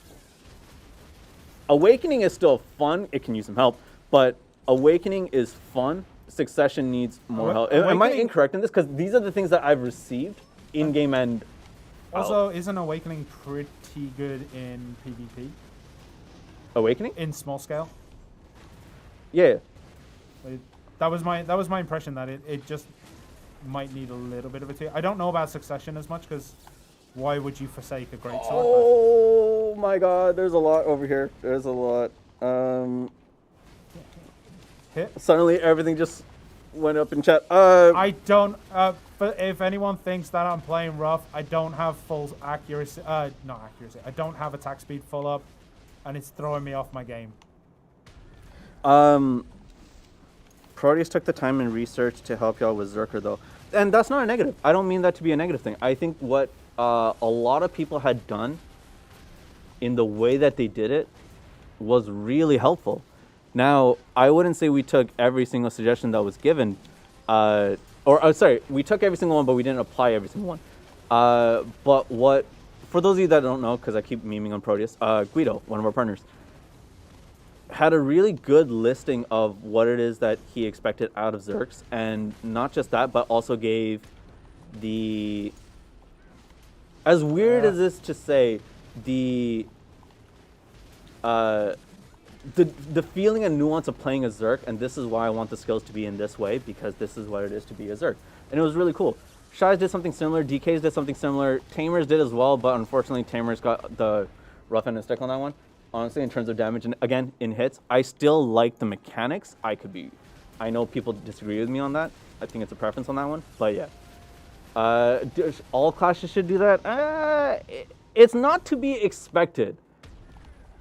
Awakening is still fun. It can use some help, but awakening is fun. Succession needs more help. Am I incorrect in this? Because these are the things that I've received in game and also, isn't awakening pretty good in PvP? Awakening in small scale. Yeah. That was my impression that it just might need a little bit of a tweak. I don't know about succession as much because why would you forsake a great sword? Oh my God! There's a lot over here. There's a lot. Hit. Suddenly everything just went up in chat. I don't. But if anyone thinks that I'm playing rough, I don't have full accuracy. Not accuracy. I don't have attack speed full up, and it's throwing me off my game. Proteus took the time and research to help y'all with Zerker though, and that's not a negative. I don't mean that to be a negative thing. I think what a lot of people had done in the way that they did it was really helpful. Now, I wouldn't say we took every single suggestion that was given, sorry, we took every single one, but we didn't apply every single one. But what, for those of you that don't know, because I keep memeing on Proteus, Guido, one of our partners, had a really good listing of what it is that he expected out of Zerks, and not just that, but also gave the, as weird as this to say, the feeling and nuance of playing a Zerk, and this is why I want the skills to be in this way, because this is what it is to be a Zerk. And it was really cool. Shai's did something similar, DK's did something similar, Tamers did as well, but unfortunately Tamers got the rough end of the stick on that one. Honestly, in terms of damage, and again, in hits, I still like the mechanics. I know people disagree with me on that. I think it's a preference on that one, but yeah. All classes should do that? It's not to be expected.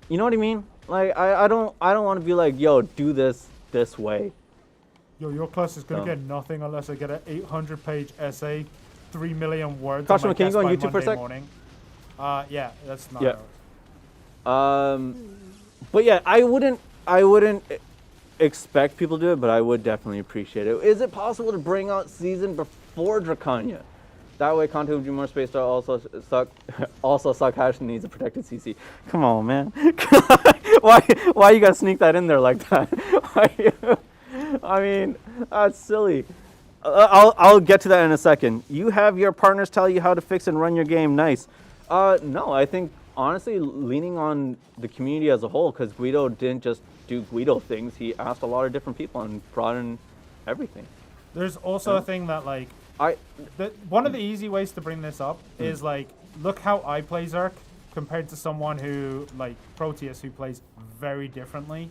You know what I mean? Like, I don't want to be like, yo, do this way. Yo, your class is going to get nothing unless I get an 800-page essay, 3 million words. Kashima, can you go on YouTube for a sec? Morning. Yeah, that's not. Yeah. But yeah, I wouldn't expect people to do it, but I would definitely appreciate it. Is it possible to bring out season before Dracania? That way content would be more spaced out. Also suck hash needs a protected CC. Come on, man. why you gotta sneak that in there like that? I mean, that's silly. I'll get to that in a second. You have your partners tell you how to fix and run your game. Nice. No, I think honestly leaning on the community as a whole, because Guido didn't just do Guido things. He asked a lot of different people and brought in everything. There's also a thing that like one of the easy ways to bring this up is like, look how I play Zerk compared to someone who like Proteus who plays very differently.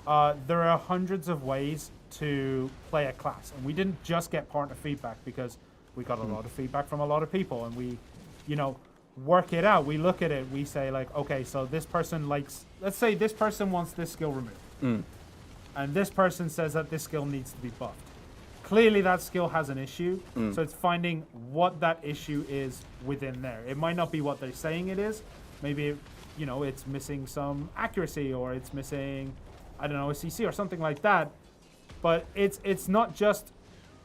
There are hundreds of ways to play a class, and we didn't just get partner feedback because we got a lot of feedback from a lot of people, and we, work it out. We look at it, we say like, okay, so this person likes, let's say this person wants this skill removed, and this person says that this skill needs to be buffed. Clearly that skill has an issue, so it's finding what that issue is within there. It might not be what they're saying it is. Maybe, it's missing some accuracy, or it's missing, I don't know, a CC or something like that. But it's not just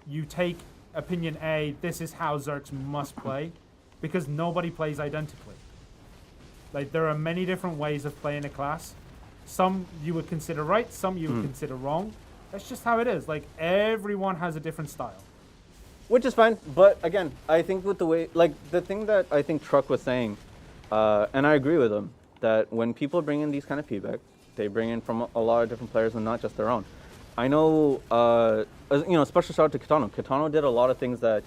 you take opinion A, this is how Zerks must play, because nobody plays identically. Like, there are many different ways of playing a class. Some you would consider right, some you would consider wrong. That's just how it is. Like, everyone has a different style. Which is fine, but again, I think with the way, like, the thing that I think Truck was saying, and I agree with him, that when people bring in these kind of feedback, they bring in from a lot of different players and not just their own. I know, special shout out to Kitano. Kitano did a lot of things that,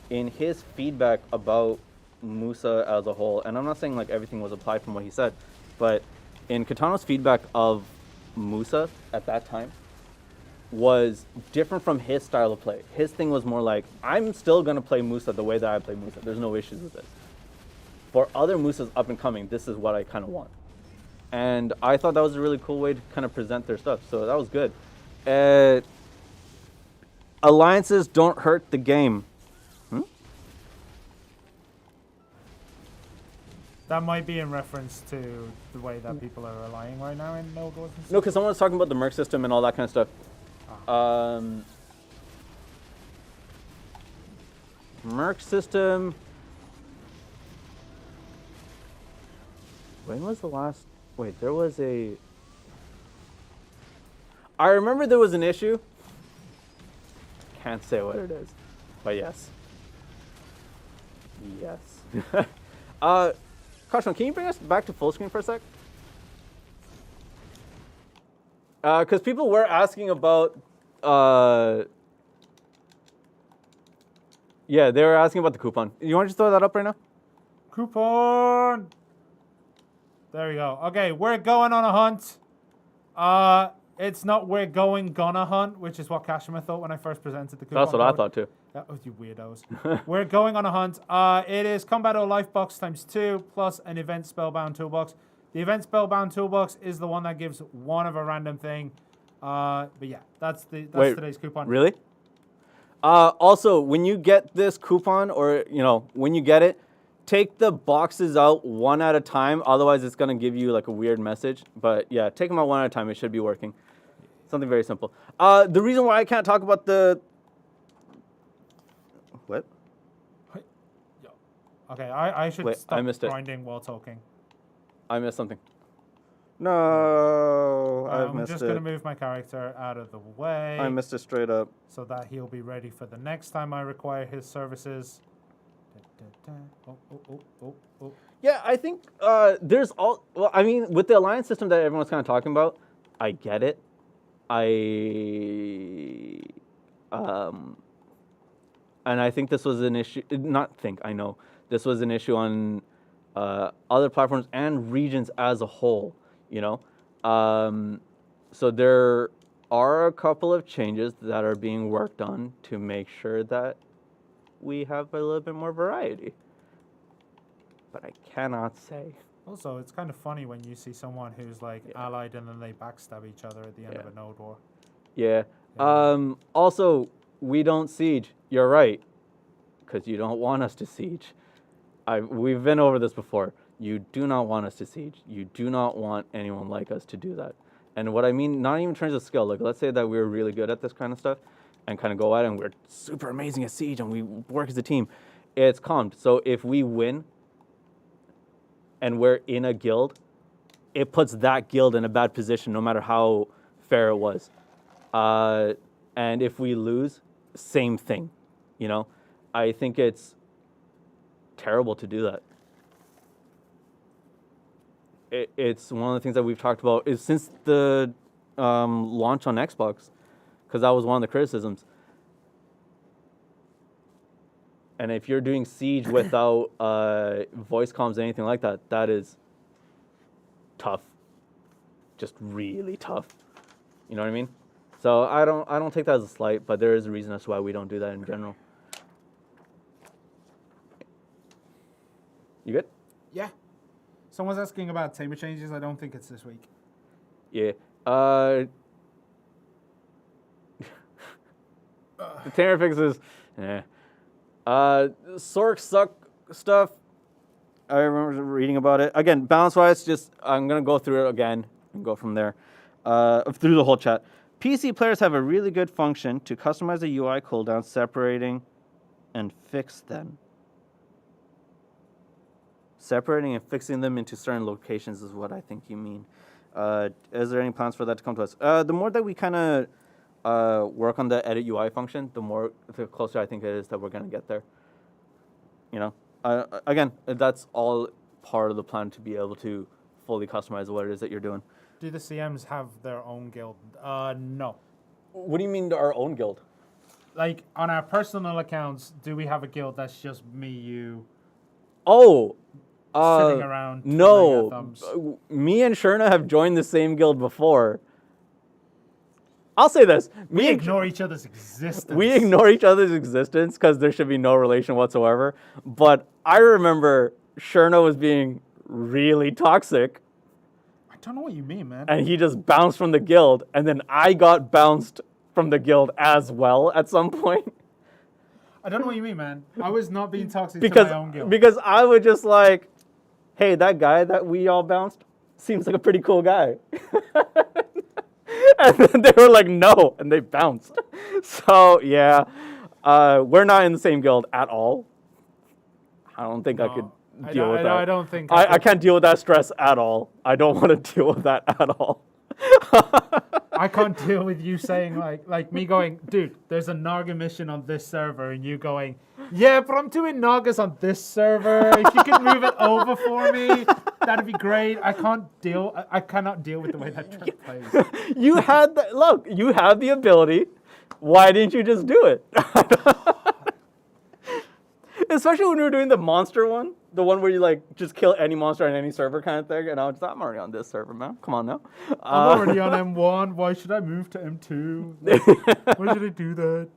in his feedback about Musa as a whole, and I'm not saying like everything was applied from what he said, but in Kitano's feedback of Musa at that time, was different from his style of play. His thing was more like, I'm still going to play Musa the way that I play Musa. There's no issues with this. For other Musas up and coming, this is what I kind of want. And I thought that was a really cool way to kind of present their stuff. So that was good. Alliances don't hurt the game. That might be in reference to the way that people are relying right now in Node Wars. No, because someone was talking about the merc system and all that kind of stuff. Merc system. When was the last? Wait, there was a. I remember there was an issue. Can't say what it is, but yes. Yes. Kashman, can you bring us back to full screen for a sec? Because people were asking about. Yeah, they were asking about the coupon. You want to just throw that up right now? Coupon! There we go. Okay, we're going on a hunt. It's not we're gonna hunt, which is what Kashima thought when I first presented the coupon. That's what I thought too. Oh, you weirdos. We're going on a hunt. It is Combat O Life Box ×2 plus an Event Spellbound Toolbox. The Event Spellbound Toolbox is the one that gives one of a random thing. But yeah, that's today's coupon. Really? Also, when you get this coupon, or when you get it, take the boxes out one at a time. Otherwise, it's gonna give you like a weird message. But yeah, take them out one at a time. It should be working. Something very simple. The reason why I can't talk about the what? Okay, I should stop I missed it. grinding while talking. I missed something. No, I've missed it. I'm just gonna move my character out of the way. I missed it straight up. So that he'll be ready for the next time I require his services. Oh. Yeah, I think there's all. Well, I mean, with the alliance system that everyone's kind of talking about, I get it. And I think this was an issue. I know this was an issue on other platforms and regions as a whole. So there are a couple of changes that are being worked on to make sure that we have a little bit more variety. But I cannot say. Also, it's kind of funny when you see someone who's like allied and then they backstab each other at the end of a node war. Yeah. Also, we don't siege. You're right. Because you don't want us to siege. We've been over this before. You do not want us to siege. You do not want anyone like us to do that. And what I mean, not even in terms of skill. Like, let's say that we're really good at this kind of stuff and kind of go at it and we're super amazing at siege and we work as a team. It's calmed. So if we win and we're in a guild, it puts that guild in a bad position no matter how fair it was. And if we lose, same thing. I think it's terrible to do that. It's one of the things that we've talked about is since the launch on Xbox, because that was one of the criticisms. And if you're doing Siege without voice comms or anything like that, that is tough. Just really tough. You know what I mean? So I don't take that as a slight, but there is a reason as to why we don't do that in general. You good? Yeah. Someone's asking about tamer changes. I don't think it's this week. Yeah. The tamer fixes. Sork suck stuff. I remember reading about it. Again, balance-wise, I'm going to go through it again and go from there. Through the whole chat. PC players have a really good function to customize the UI cooldown, separating and fix them. Separating and fixing them into certain locations is what I think you mean. Is there any plans for that to come to us? The more that we kind of work on the edit UI function, the closer I think it is that we're going to get there. Again, that's all part of the plan to be able to fully customize what it is that you're doing. Do the CMs have their own guild? No. What do you mean our own guild? Like, on our personal accounts, do we have a guild that's just me, you? Oh. Sitting around. No. Me and Shirna have joined the same guild before. I'll say this. We ignore each other's existence. We ignore each other's existence because there should be no relation whatsoever. But I remember Shirna was being really toxic. I don't know what you mean, man. And he just bounced from the guild. And then I got bounced from the guild as well at some point. I don't know what you mean, man. I was not being toxic to my own guild. Because I would just like, hey, that guy that we all bounced seems like a pretty cool guy. And then they were like, no, and they bounced. So, yeah, we're not in the same guild at all. I don't think I could deal with that. I don't think I can't deal with that stress at all. I don't want to deal with that at all. I can't deal with you saying like me going, dude, there's a Naga mission on this server, and you going, yeah, but I'm doing Nagas on this server. If you could move it over for me, that'd be great. I cannot deal with the way that Trent plays. You had you have the ability. Why didn't you just do it? Especially when we were doing the monster one, the one where you like just kill any monster on any server kind of thing. And I was like, I'm already on this server, man. Come on now. I'm already on M1. Why should I move to M2? Why should I do that?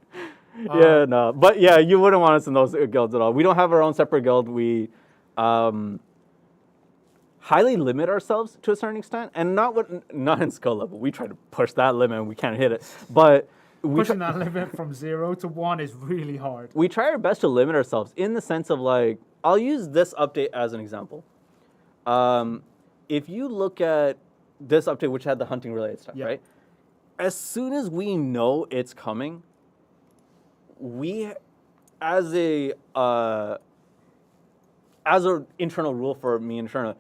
Yeah, no. But yeah, you wouldn't want us in those guilds at all. We don't have our own separate guild. We highly limit ourselves to a certain extent. And not in skill level. We try to push that limit and we can't hit it. But pushing that limit from 0 to 1 is really hard. We try our best to limit ourselves in the sense of like, I'll use this update as an example. If you look at this update, which had the hunting related stuff, right? As soon as we know it's coming, we, as an internal rule for me and Shirna,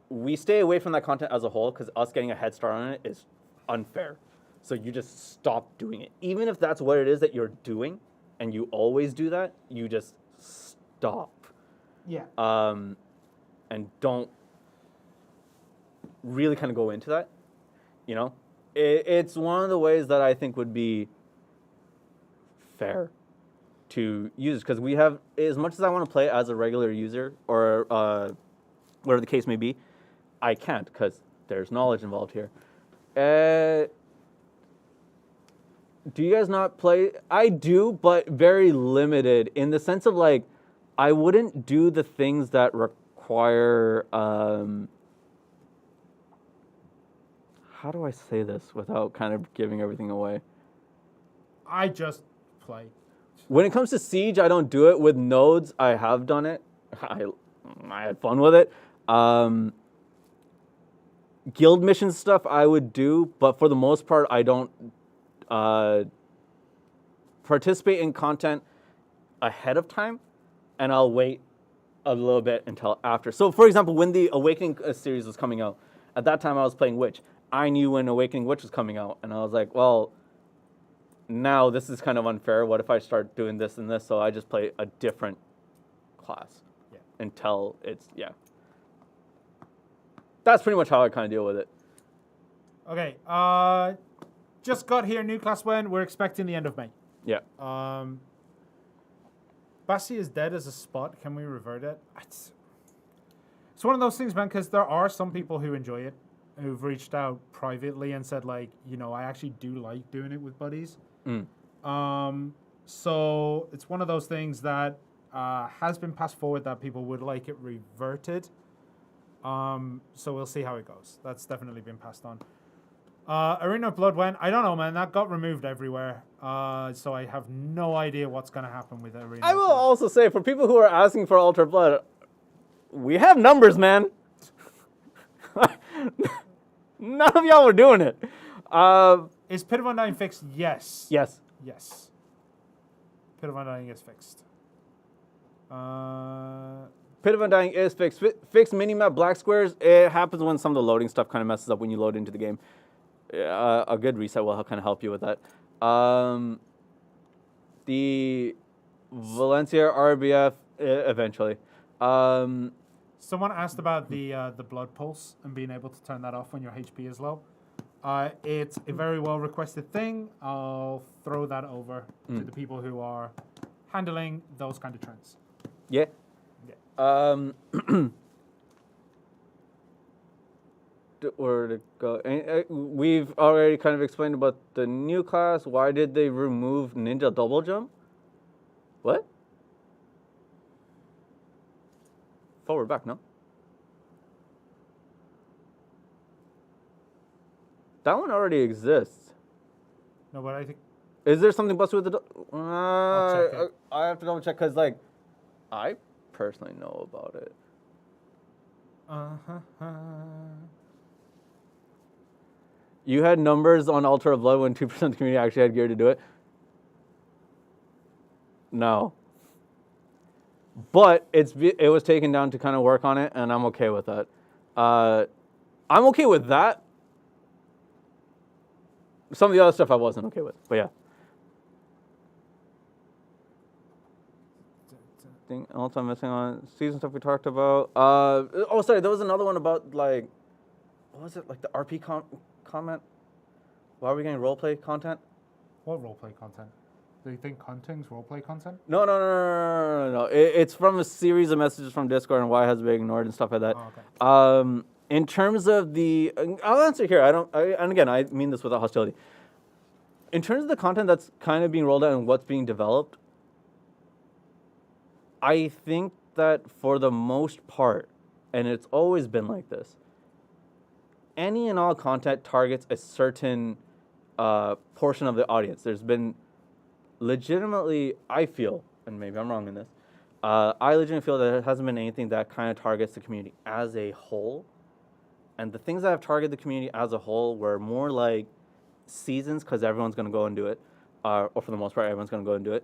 we stay away from that content as a whole because us getting a head start on it is unfair. So you just stop doing it. Even if that's what it is that you're doing, and you always do that, you just stop. Yeah. And don't really kind of go into that. You know? It's one of the ways that I think would be fair to use. Because we have, as much as I want to play as a regular user, or whatever the case may be, I can't because there's knowledge involved here. Do you guys not play? I do, but very limited in the sense of like, I wouldn't do the things that require, how do I say this without kind of giving everything away? I just play. When it comes to Siege, I don't do it. With nodes, I have done it. I had fun with it. Guild mission stuff I would do, but for the most part, I don't participate in content ahead of time, and I'll wait a little bit until after. So, for example, when the Awakening series was coming out, at that time I was playing Witch. I knew when Awakening Witch was coming out, and I was like, well, now this is kind of unfair. What if I start doing this and this? So I just play a different class until it's, That's pretty much how I kind of deal with it. Okay, just got here, new class when. We're expecting the end of May. Yeah. Bassi is dead as a spot. Can we revert it? It's one of those things, man, because there are some people who enjoy it, who've reached out privately and said, like, I actually do like doing it with buddies. So it's one of those things that has been passed forward that people would like it reverted. So we'll see how it goes. That's definitely been passed on. Arena of Blood when? I don't know, man. That got removed everywhere. So I have no idea what's going to happen with Arena. I will also say, for people who are asking for Altar Blood, we have numbers, man. None of y'all were doing it. Is Pit of Undying fixed? Yes. Yes. Yes. Pit of Undying is fixed. Pit of Undying is fixed. Fixed minimap black squares. It happens when some of the loading stuff kind of messes up when you load into the game. A good reset will kind of help you with that. The Valencia RBF eventually. Someone asked about the blood pulse and being able to turn that off when your HP is low. It's a very well requested thing. I'll throw that over to the people who are handling those kind of trends. Yeah. Where to go? We've already kind of explained about the new class. Why did they remove Ninja Double Jump? What? Forward back, no? That one already exists. No, but I think... Is there something busted with the... I'll check it. I have to double check because, like, I personally know about it. You had numbers on Altar of Blood when 2% of the community actually had gear to do it? No. But it was taken down to kind of work on it, and I'm okay with that. I'm okay with that. Some of the other stuff I wasn't okay with, but yeah. Thing else I'm missing on season stuff we talked about. Oh, sorry, there was another one about like, what was it, like the RP comment? Why are we getting roleplay content? What roleplay content? Do you think Hunting's roleplay content? No. It's from a series of messages from Discord and why it has been ignored and stuff like that. Oh, okay. In terms of the, I'll answer here. And again, I mean this without hostility. In terms of the content that's kind of being rolled out and what's being developed, I think that for the most part, and it's always been like this, any and all content targets a certain portion of the audience. There's been legitimately, I feel, and maybe I'm wrong in this, I legitimately feel that there hasn't been anything that kind of targets the community as a whole. And the things that have targeted the community as a whole were more like seasons, because everyone's going to go and do it, or for the most part, everyone's going to go and do it.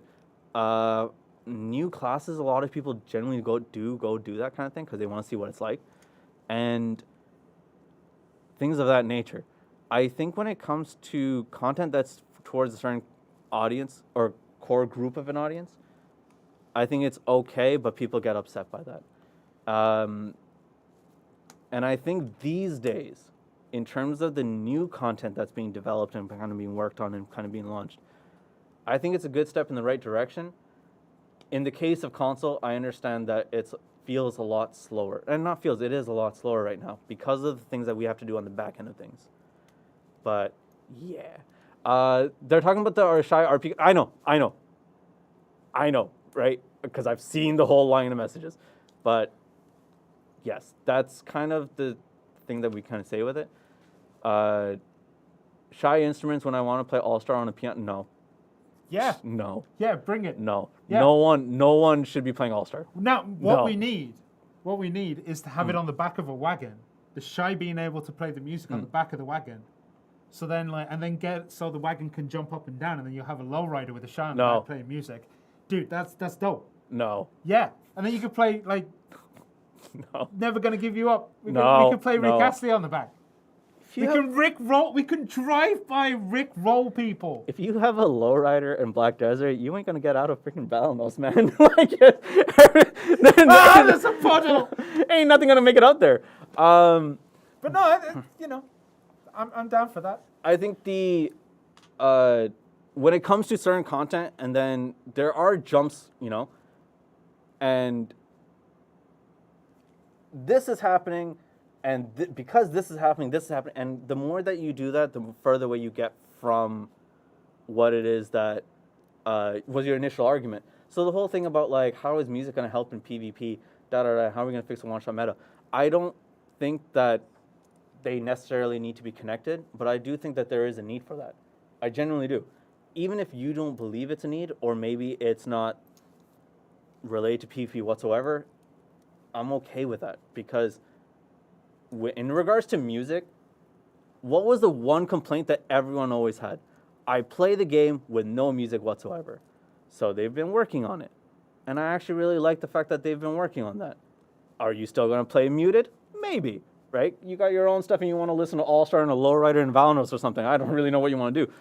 New classes, a lot of people generally go do that kind of thing because they want to see what it's like, and things of that nature. I think when it comes to content that's towards a certain audience or core group of an audience, I think it's okay, but people get upset by that. And I think these days, in terms of the new content that's being developed and kind of being worked on and kind of being launched, I think it's a good step in the right direction. In the case of console, I understand that it feels a lot slower. And not feels, it is a lot slower right now because of the things that we have to do on the back end of things. But, yeah. They're talking about the Shy RP. I know, right? Because I've seen the whole line of messages. But, yes, that's kind of the thing that we kind of say with it. Shy instruments when I want to play All-Star on a piano, no. Yeah. No. Yeah, bring it. No. Yeah. No one should be playing All-Star. Now, what we need is to have it on the back of a wagon. The Shy being able to play the music on the back of the wagon. So then, so the wagon can jump up and down, and then you'll have a lowrider with a Shy on the back playing music. Dude, that's dope. No. Yeah, and then you could play No. Never Gonna Give You Up. We No. could play Rick Astley on the back. We can Rick roll. We can drive by Rick roll people. If you have a lowrider in Black Desert, you ain't gonna get out of freaking Balanos, man. There's a puddle. Ain't nothing gonna make it out there. But no, I'm down for that. I think when it comes to certain content, and then there are jumps, and this is happening. And because this is happening, and the more that you do that, the further away you get from what it is that was your initial argument. So the whole thing about how is music going to help in PvP, how are we going to fix a one-shot meta? I don't think that they necessarily need to be connected, but I do think that there is a need for that. I genuinely do. Even if you don't believe it's a need, or maybe it's not related to PvP whatsoever, I'm okay with that, because in regards to music, what was the one complaint that everyone always had? I play the game with no music whatsoever. So they've been working on it. And I actually really like the fact that they've been working on that. Are you still going to play muted? Maybe, right? You got your own stuff and you want to listen to All-Star and a Lowrider and Valanos or something. I don't really know what you want to do.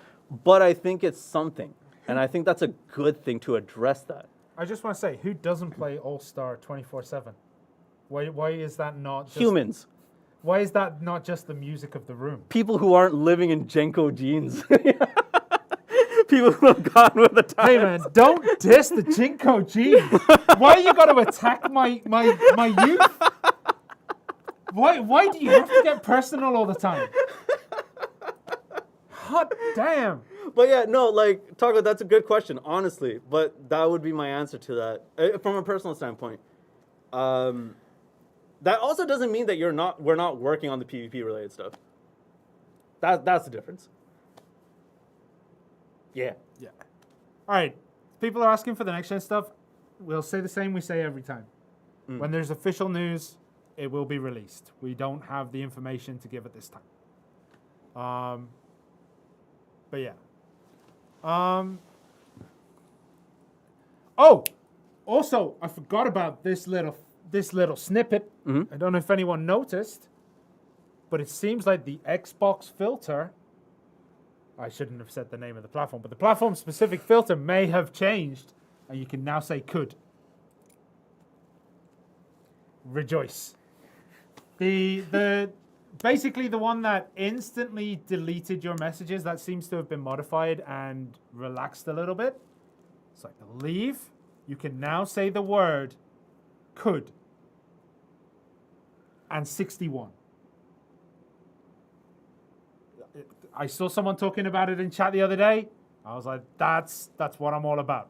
But I think it's something. And I think that's a good thing to address that. I just want to say, who doesn't play All-Star 24/7? Why is that not just... Humans. Why is that not just the music of the room? People who aren't living in Jenko jeans. People who have gone with the times. Hey man, don't diss the Jinko jeans. Why you got to attack my youth? Why do you have to get personal all the time? Hot damn. But yeah, no, Taco, that's a good question, honestly. But that would be my answer to that, from a personal standpoint. That also doesn't mean that we're not working on the PvP related stuff. That's the difference. Yeah. Yeah. All right. People are asking for the next gen stuff. We'll say the same we say every time. When there's official news, it will be released. We don't have the information to give at this time. But yeah. Oh, also, I forgot about this little snippet. I don't know if anyone noticed, but it seems like the Xbox filter. I shouldn't have said the name of the platform, but the platform-specific filter may have changed, and you can now say "could." Rejoice. The basically the one that instantly deleted your messages, that seems to have been modified and relaxed a little bit. So I believe you can now say the word "could" and 61. I saw someone talking about it in chat the other day. I was like, that's what I'm all about.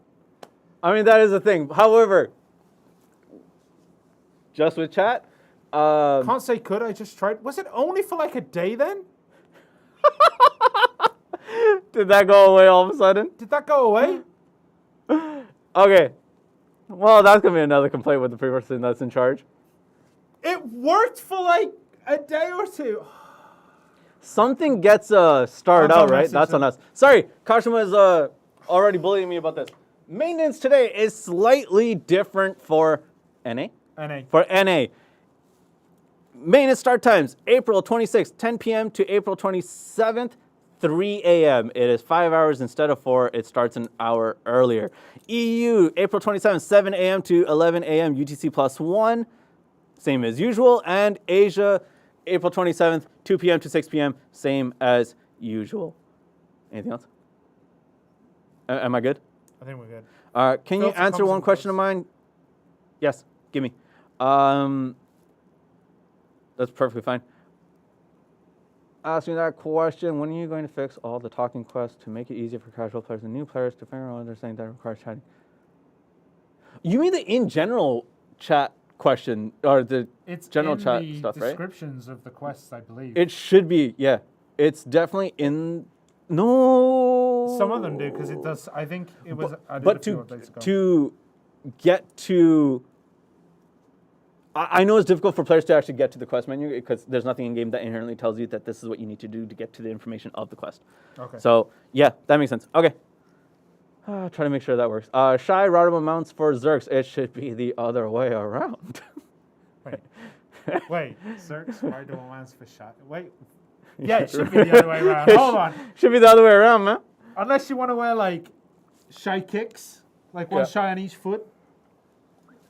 I mean, that is a thing. However, just with chat. Can't say could, I just tried. Was it only for like a day then? Did that go away all of a sudden? Did that go away? Okay. Well, that's going to be another complaint with the person that's in charge. It worked for like a day or two. Something gets started That's out, on right? message That's on then. us. Sorry, Kashima is already bullying me about this. Maintenance today is slightly different for NA. NA. For NA. Maintenance start times, April 26th, 10 p.m. to April 27th, 3 a.m. It is 5 hours instead of 4. It starts an hour earlier. EU, April 27th, 7 a.m. to 11 a.m. UTC plus 1, same as usual. And Asia, April 27th, 2 p.m. to 6 p.m., same as usual. Anything else? Am I good? I think we're good. Can you Filter answer comes one in question of close. mine? Yes, give me. That's perfectly fine. Asking that question, when are you going to fix all the talking quests to make it easier for casual players and new players to figure out what they're saying that requires chatting? You mean the in general chat question, or the It's general in chat the stuff, right? descriptions of the quests, I believe. It should be, yeah. It's definitely in. No. Some of them do, because it does. I think it was. I did But a few updates ago. to get to. I know it's difficult for players to actually get to the quest menu because there's nothing in game that inherently tells you that this is what you need to do to get to the information of the quest. Okay. So yeah, that makes sense. Okay. Try to make sure that works. Shy Rodham mounts for Zerks. It should be the other way around. Wait, Zerks, why do I answer for shot? Wait. Yeah, it should be the other way around. Hold on. Should be the other way around, man. Unless you want to wear like shy kicks, like one Yeah. shy on each foot.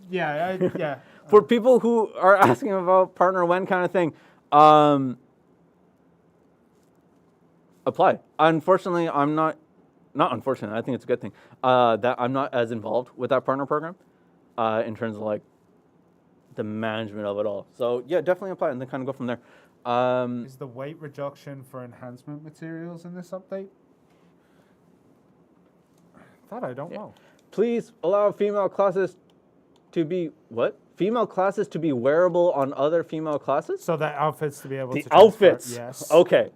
Yeah, yeah. For people who are asking about partner when kind of thing, apply. Unfortunately, I'm not unfortunately, I think it's a good thing, that I'm not as involved with that partner program in terms of like the management of it all. So yeah, definitely apply and then kind of go from there. Is the weight reduction for enhancement materials in this update? That I don't know. Please allow female classes to be what? Female classes to be wearable on other female classes? So that outfits to be able The to transfer. outfits. Yes. Okay.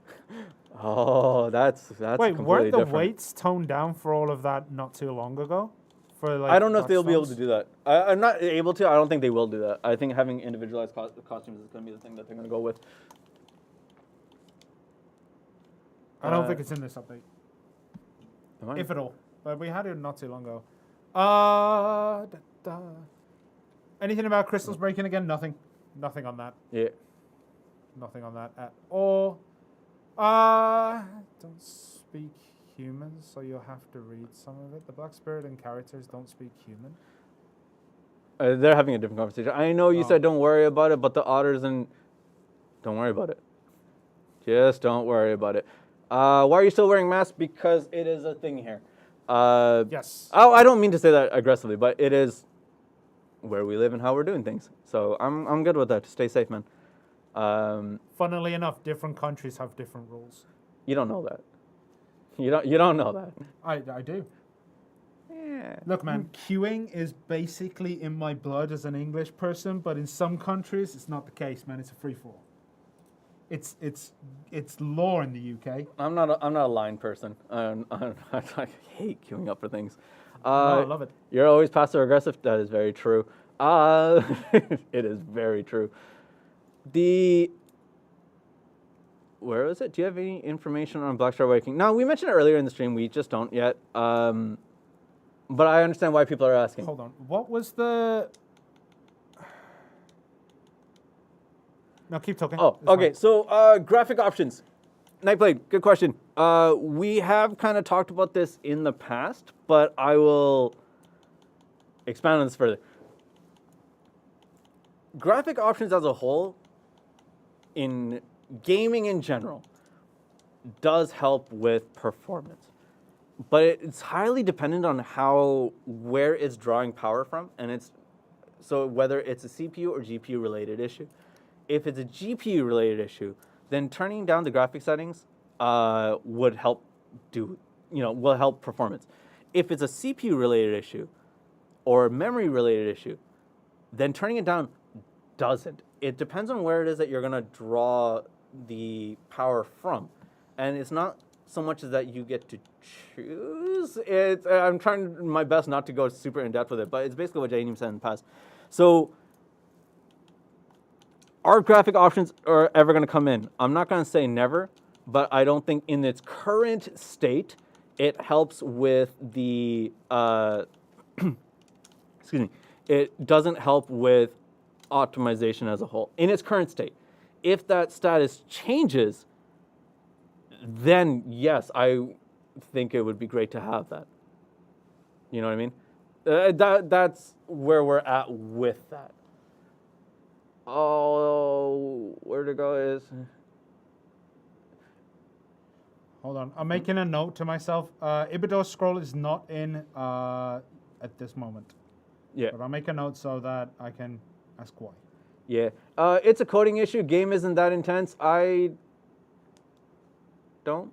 Oh, that's Wait, completely weren't the different. weights toned down for all of that not too long ago? For like I don't know if Dark they'll be able to Storms? do that. I'm not able to. I don't think they will do that. I think having individualized costumes is going to be the thing that they're going to go with. I don't think it's in this update, Am I? if at all. But we had it not too long ago. Anything about crystals breaking again? Nothing. Nothing on that. Yeah. Nothing on that at all. Don't speak human, so you'll have to read some of it. The Black Spirit and characters don't speak human. They're having a different conversation. I know you said don't worry about it, but the otters and don't worry about it. Just don't worry about it. Why are you still wearing masks? Because it is a thing here. Yes. Oh, I don't mean to say that aggressively, but it is where we live and how we're doing things. So I'm good with that. Stay safe, man. Funnily enough, different countries have different rules. You don't know that. You don't know that. I do. Yeah. Look, man, queuing is basically in my blood as an English person, but in some countries it's not the case, man. It's a free for all. It's law in the UK. I'm not a line person. I hate queuing up for things. I love it. You're always passive aggressive. That is very true. It is very true. Where is it? Do you have any information on Black Star Awakening? No, we mentioned it earlier in the stream. We just don't yet. But I understand why people are asking. Hold on. What was the... No, keep talking. Oh, It's okay. fine. So graphic options. Nightblade, good question. We have kind of talked about this in the past, but I will expand on this further. Graphic options as a whole, in gaming in general, does help with performance. But it's highly dependent on where it's drawing power from, and so whether it's a CPU or GPU related issue. If it's a GPU related issue, then turning down the graphic settings would help will help performance. If it's a CPU related issue or memory related issue, then turning it down doesn't. It depends on where it is that you're gonna draw the power from, and it's not so much as that you get to choose. I'm trying my best not to go super in depth with it, but it's basically what Jaden said in the past. So, are graphic options are ever going to come in? I'm not going to say never, but I don't think in its current state it helps with the. Excuse me. It doesn't help with optimization as a whole in its current state. If that status changes, then yes, I think it would be great to have that. You know what I mean? That's where we're at with that. Oh, where to go is... Hold on. I'm making a note to myself. Ibidor scroll is not in at this moment. Yeah. But I'll make a note so that I can ask why. Yeah. It's a coding issue. Game isn't that intense. I don't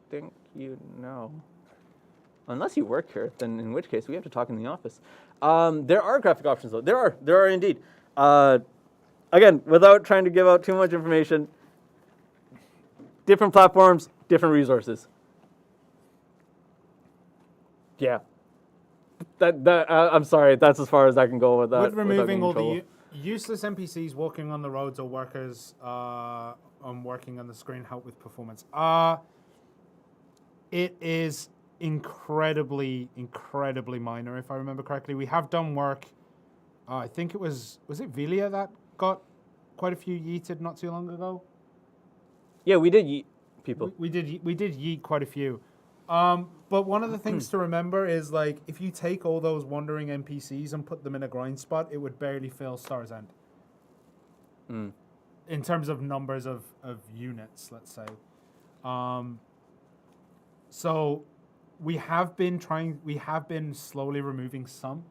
think you know. Unless you work here, then in which case we have to talk in the office. There are graphic options though. There are indeed. Again, without trying to give out too much information, different platforms, different resources. Yeah. I'm sorry, that's as far as I can go with that. With removing all the useless NPCs walking on the roads or workers working on the screen help with performance. It is incredibly minor, if I remember correctly. We have done work. I think it was it Velia that got quite a few yeeted not too long ago? Yeah, we did yeet people. We did yeet quite a few. But one of the things to remember is, like, if you take all those wandering NPCs and put them in a grind spot, it would barely fill Star's End. In terms of numbers of units, let's say. So we have been slowly removing some.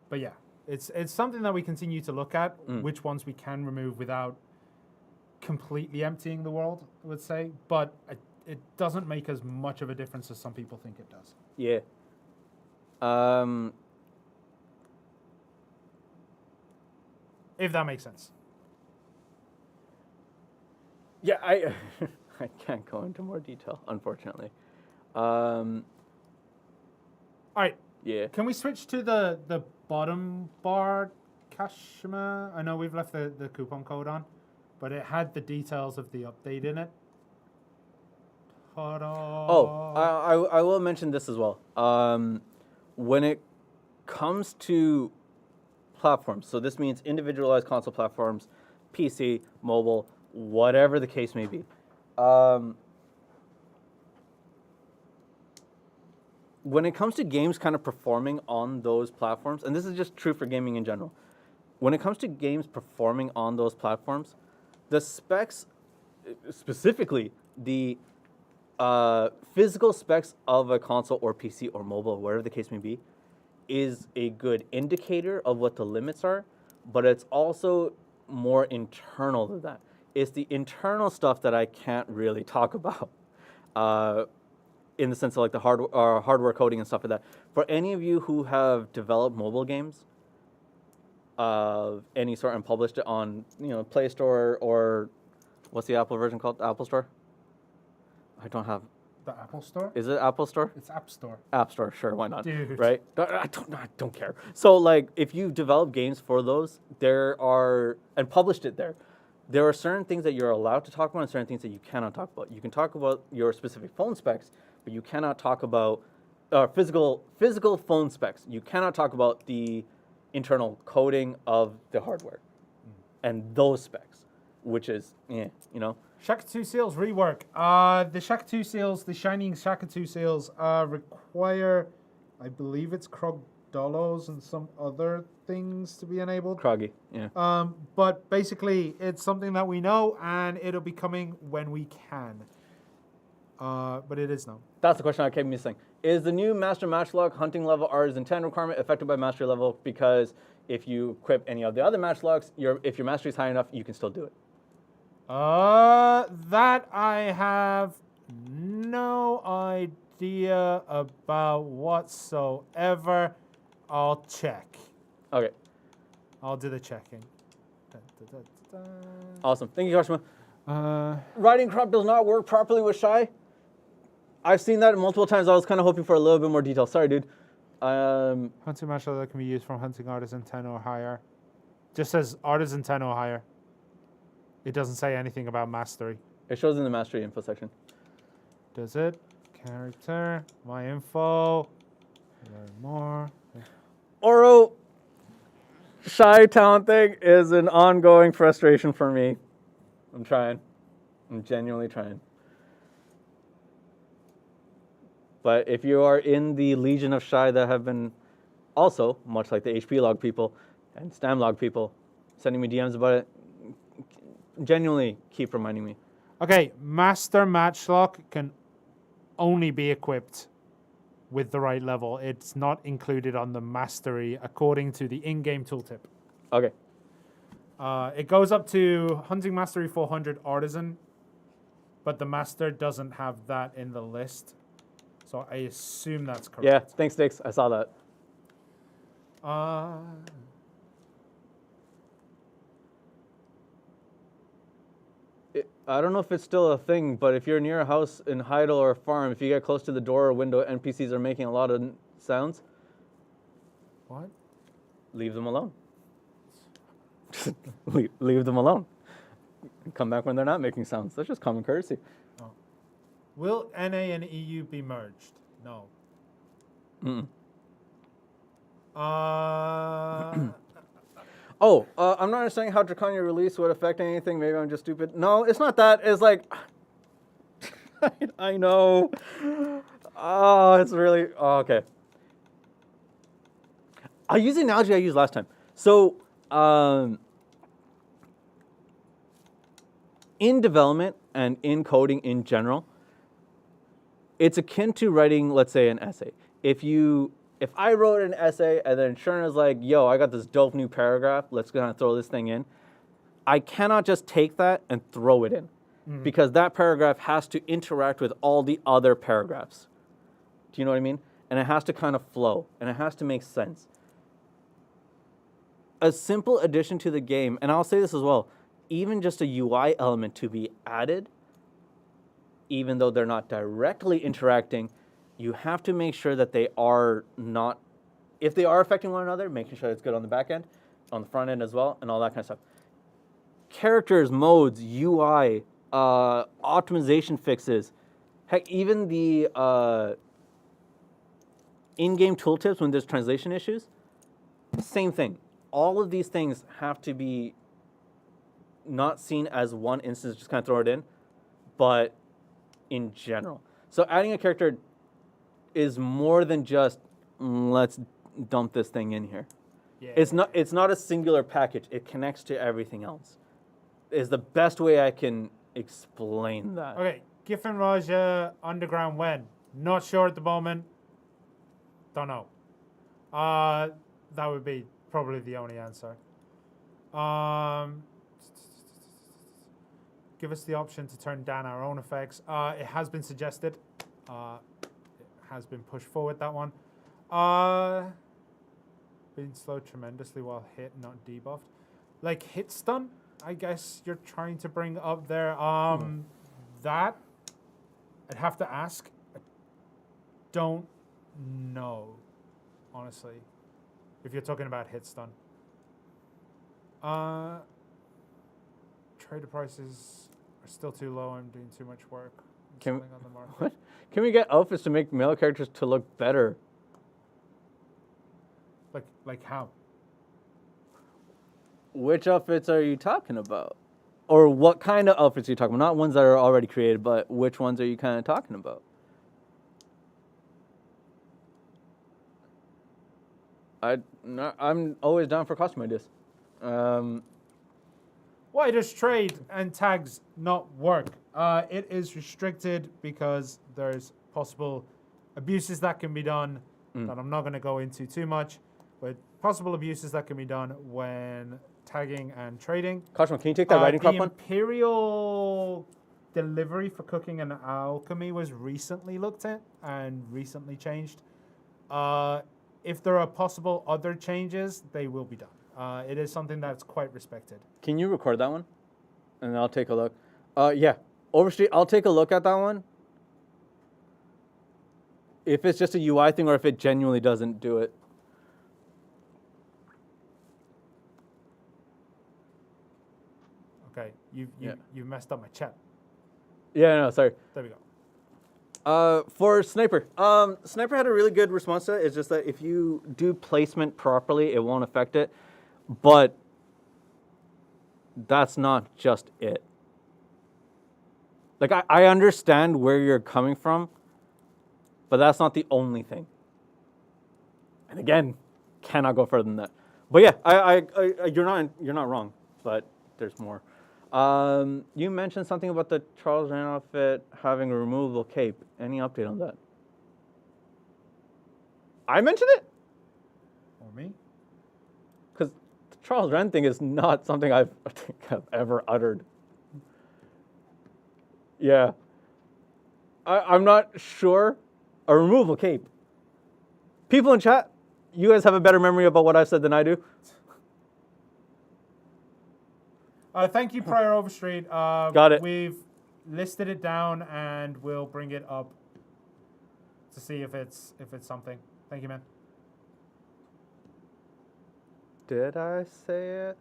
But yeah, it's something that we continue to look at, which ones we can remove without completely emptying the world, I would say. But it doesn't make as much of a difference as some people think it does. Yeah. If that makes sense. Yeah, I can't go into more detail, unfortunately. All right. Yeah. Can we switch to the bottom bar, Kashima? I know we've left the coupon code on, but it had the details of the update in it. Ta-da. Oh, I will mention this as well. When it comes to platforms, so this means individualized console platforms, PC, mobile, whatever the case may be. When it comes to games kind of performing on those platforms, and this is just true for gaming in general, when it comes to games performing on those platforms, the specs, specifically the physical specs of a console or PC or mobile, whatever the case may be, is a good indicator of what the limits are, but it's also more internal than that. It's the internal stuff that I can't really talk about. In the sense of like the hardware coding and stuff like that. For any of you who have developed mobile games of any sort and published it on, Play Store or what's the Apple version called? Apple Store? I don't have The Apple Store? Is it Apple Store? It's App Store. App Store, sure, why not? Dude. Right? I don't care. So, like, if you develop games for those, and published it there are certain things that you're allowed to talk about and certain things that you cannot talk about. You can talk about your specific phone specs, but you cannot talk about physical phone specs. You cannot talk about the internal coding of the hardware and those specs, which is, Shaka 2 seals rework. The Shaka 2 seals, the Shining Shaka 2 seals, require, I believe it's Krogdolos and some other things to be enabled. Kroggy, yeah. But basically, it's something that we know, and it'll be coming when we can. But it is known. That's the question I kept missing. Is the new Master Matchlock hunting level Artisan 10 requirement affected by Mastery level? Because if you equip any of the other Matchlocks, if your Mastery is high enough, you can still do it. That I have no idea about whatsoever. I'll check. Okay. I'll do the checking. Awesome. Thank you, Kashima. Riding crop does not work properly with Shy. I've seen that multiple times. I was kind of hoping for a little bit more detail. Sorry, dude. Hunting martial that can be used from hunting artisan 10 or higher. Just says artisan 10 or higher. It doesn't say anything about mastery. It shows in the mastery info section. Does it? Character, my info, learn more. Oro, Shy talent thing is an ongoing frustration for me. I'm trying. I'm genuinely trying. But if you are in the legion of Shy that have been also, much like the HP log people and Stam log people, sending me DMs about it, genuinely keep reminding me. Okay, Master Matchlock can only be equipped with the right level. It's not included on the Mastery according to the in-game tooltip. Okay. It goes up to Hunting Mastery 400 Artisan, but the Master doesn't have that in the list. So I assume that's correct. Yeah, thanks, Dix. I saw that. I don't know if it's still a thing, but if you're near a house in Heidel or a farm, if you get close to the door or window, NPCs are making a lot of sounds. What? Leave them alone. leave them alone. Come back when they're not making sounds. That's just common courtesy. Oh. Will NA and EU be merged? No. Mm-mm. I'm not understanding how Draconian release would affect anything. Maybe I'm just stupid. No, it's not that. It's like, I know. Oh, it's really, okay. I'll use the analogy I used last time. So, in development and in coding in general, it's akin to writing, let's say, an essay. If I wrote an essay and then Shirna's like, yo, I got this dope new paragraph, let's go and throw this thing in, I cannot just take that and throw it in because that paragraph has to interact with all the other paragraphs. Do you know what I mean? And it has to kind of flow and it has to make sense. A simple addition to the game, and I'll say this as well, even just a UI element to be added, even though they're not directly interacting, you have to make sure that they are not, if they are affecting one another, making sure it's good on the back end, on the front end as well, and all that kind of stuff. Characters, modes, UI, optimization fixes, heck, even the in-game tooltips when there's translation issues, same thing. All of these things have to be not seen as one instance, just kind of throw it in, but in general. So adding a character is more than just let's dump this thing in here. Yeah. It's not a singular package. It connects to everything else. Is the best way I can explain that. Okay, Giffen Raja Underground when? Not sure at the moment. Don't know. That would be probably the only answer. Give us the option to turn down our own effects. It has been suggested. Has been pushed forward, that one. Being slowed tremendously while hit, not debuffed. Like hit stun, I guess you're trying to bring up there. That, I'd have to ask. don't know, honestly. If you're talking about hit stun. Trader prices are still too low. I'm doing too much work. Can, Selling on the market. what? Can we get outfits to make male characters to look better? Like how? Which outfits are you talking about? Or what kind of outfits are you talking about? Not ones that are already created, but which ones are you kind of talking about? I'm always down for costume ideas. Why does trade and tags not work? It is restricted because there's possible abuses that can be done that I'm not going to go into too much, but possible abuses that can be done when tagging and trading. Koshman, can you take that riding crop The one? Imperial delivery for cooking and alchemy was recently looked at and recently changed. If there are possible other changes, they will be done. It is something that's quite respected. Can you record that one? And I'll take a look. Yeah. Overstreet, I'll take a look at that one. If it's just a UI thing or if it genuinely doesn't do it. Okay, you've messed up my chat. Yeah, no, sorry. There we go. For Sniper. Sniper had a really good response to it. It's just that if you do placement properly, it won't affect it. But that's not just it. Like, I understand where you're coming from, but that's not the only thing. And again, cannot go further than that. But yeah, you're not wrong, but there's more. You mentioned something about the Charles Rand outfit having a removable cape. Any update on that? I mentioned it? Or me? Because the Charles Rand thing is not something I think I've ever uttered. Yeah. I'm not sure. A removable cape. People in chat, you guys have a better memory about what I've said than I do. Thank you, Prior Overstreet. Got it. We've listed it down and we'll bring it up to see if it's something. Thank you, man. Did I say it?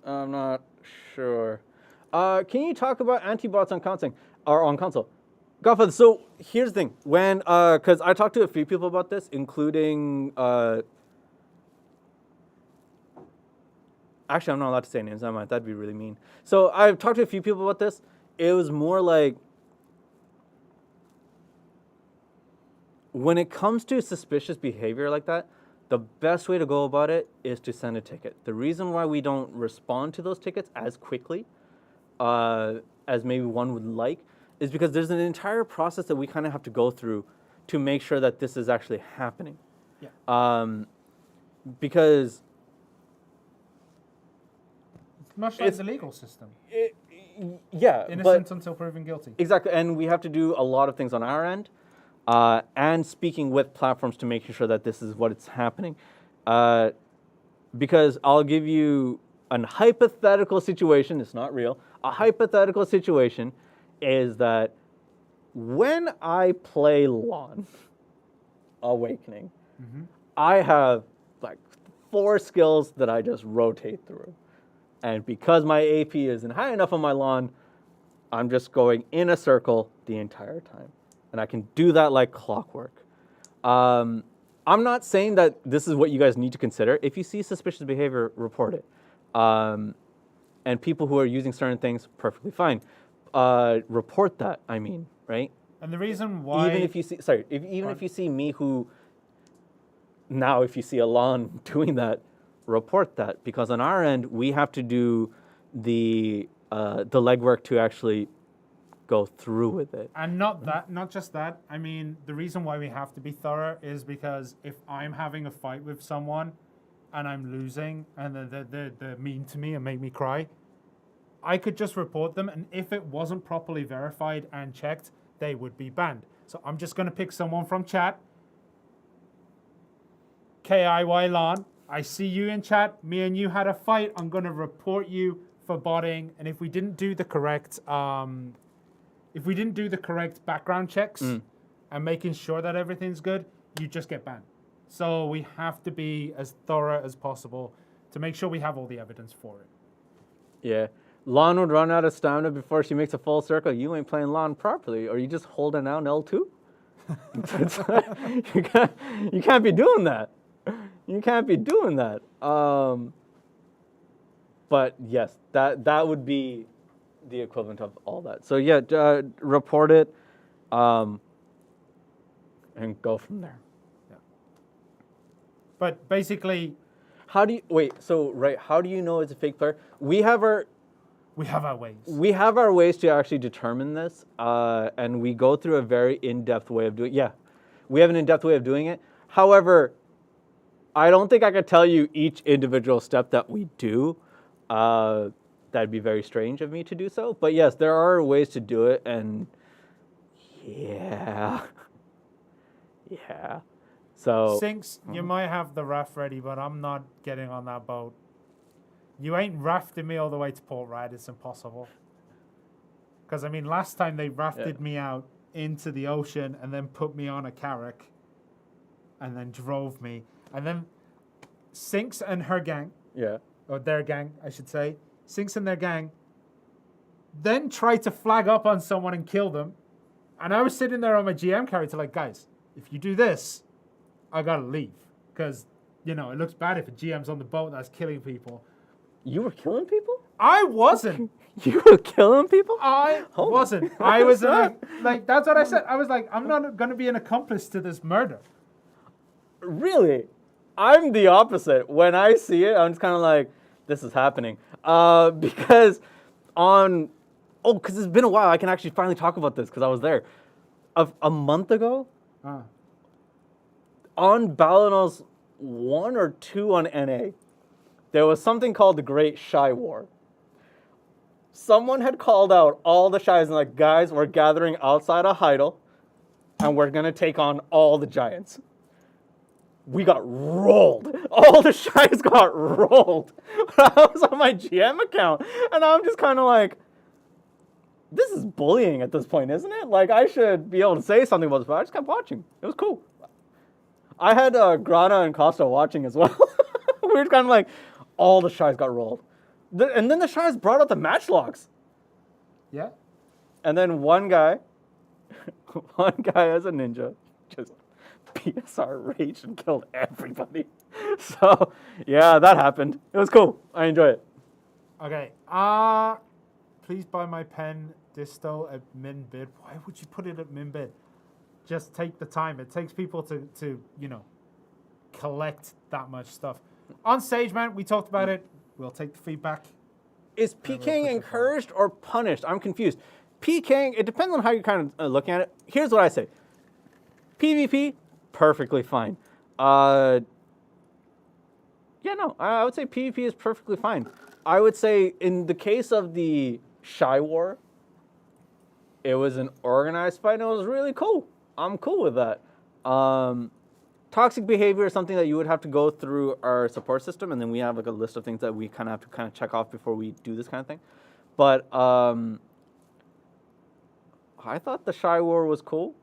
I'm not sure. Can you talk about anti-bots on console? Godfather, so here's the thing. When, because I talked to a few people about this, including, actually, I'm not allowed to say names. That'd be really mean. So I've talked to a few people about this. It was more like, when it comes to suspicious behavior like that, the best way to go about it is to send a ticket. The reason why we don't respond to those tickets as quickly as maybe one would like is because there's an entire process that we kind of have to go through to make sure that this is actually happening. Yeah. Because it's much like the legal system. Yeah. Innocent until proven guilty. Exactly. And we have to do a lot of things on our end and speaking with platforms to make sure that this is what it's happening. Because I'll give you a hypothetical situation. It's not real. A hypothetical situation is that when I play LON Awakening, I have like 4 skills that I just rotate through. And because my AP isn't high enough on my LON, I'm just going in a circle the entire time. And I can do that like clockwork. I'm not saying that this is what you guys need to consider. If you see suspicious behavior, report it. And people who are using certain things, perfectly fine. Report that, I mean, right? And the reason why... Even if you see, if you see me who, now if you see Alon doing that, report that. Because on our end, we have to do the legwork to actually go through with it. And not just that. I mean, the reason why we have to be thorough is because if I'm having a fight with someone and I'm losing and they're mean to me and make me cry, I could just report them, and if it wasn't properly verified and checked, they would be banned. So I'm just going to pick someone from chat. KIY Lon, I see you in chat. Me and you had a fight. I'm going to report you for botting. And if we didn't do the correct if we didn't do the correct background checks and making sure that everything's good, you just get banned. So we have to be as thorough as possible to make sure we have all the evidence for it. Yeah. Lawn would run out of stamina before she makes a full circle. You ain't playing Lawn properly, or you just holding down L2. You can't be doing that. You can't be doing that. But yes, that would be the equivalent of all that. So yeah, report it, and go from there. Yeah. But basically, how do you know it's a fake player? We have our ways. We have our ways to actually determine this, and we go through a very in-depth way of doing. Yeah, we have an in-depth way of doing it. However, I don't think I could tell you each individual step that we do. That'd be very strange of me to do so. But yes, there are ways to do it, and yeah. So Sinks, you might have the raft ready, but I'm not getting on that boat. You ain't rafting me all the way to Port Ryde. It's impossible. Because, I mean, last time they rafted me out into the ocean and then put me on a carrack and then drove me. And then Sinks and her gang, or their gang, I should say, Sinks and their gang, then tried to flag up on someone and kill them. And I was sitting there on my GM character like, guys, if you do this, I gotta leave. Because, it looks bad if a GM's on the boat that's killing people. You were killing people? I wasn't. You were killing people? I wasn't. I was like, that's what I said. I was like, I'm not going to be an accomplice to this murder. Really? I'm the opposite. When I see it, I'm just kind of like, this is happening. Because because it's been a while. I can actually finally talk about this because I was there. A month ago, on Balanos 1 or 2 on NA, there was something called the Great Shy War. Someone had called out all the Shies and like, guys, we're gathering outside of Heidel, and we're going to take on all the giants. We got rolled. All the Shies got rolled. I was on my GM account, and I'm just kind of like, this is bullying at this point, isn't it? Like, I should be able to say something about this, but I just kept watching. It was cool. I had Grana and Costa watching as well. We were kind of like, all the Shies got rolled. And then the Shies brought out the match logs. Yeah. And then one guy as a ninja, just PSR raged and killed everybody. So, yeah, that happened. It was cool. I enjoy it. Okay. Please buy my pen disto at min bid. Why would you put it at min bid? Just take the time. It takes people to collect that much stuff. On Sage, man, we talked about it. We'll take the feedback. Is PKing encouraged or punished? I'm confused. PKing, it depends on how you're kind of looking at it. Here's what I say. PvP, perfectly fine. I would say PvP is perfectly fine. I would say in the case of the Shy War, it was an organized fight and it was really cool. I'm cool with that. Toxic behavior is something that you would have to go through our support system, and then we have like a list of things that we kind of have to check off before we do this kind of thing. But I thought the Shy War was cool.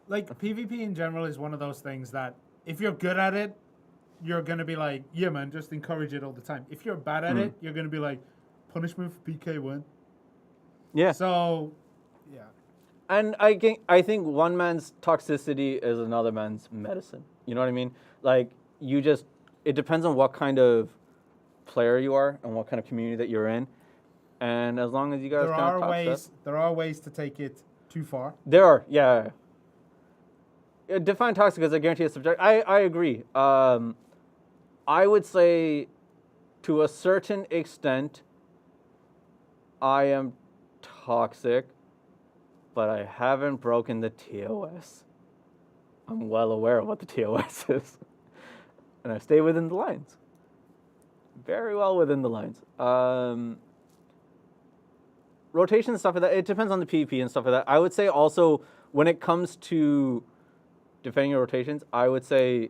Like, PvP in general is one of those things that if you're good at it, you're going to be like, yeah, man, just encourage it all the time. If you're bad at it, you're going to be like, punishment for PK win. Yeah. So, yeah. And I think one man's toxicity is another man's medicine. You know what I mean? Like, it depends on what kind of player you are and what kind of community that you're in. And as long as you guys there are ways to take it too far. There are, yeah. Define toxic as I guarantee it's subjective. I agree. I would say to a certain extent, I am toxic, but I haven't broken the TOS. I'm well aware of what the TOS is. And I stay within the lines. Very well within the lines. Rotation and stuff like that, it depends on the PvP and stuff like that. I would say also, when it comes to defending your rotations, I would say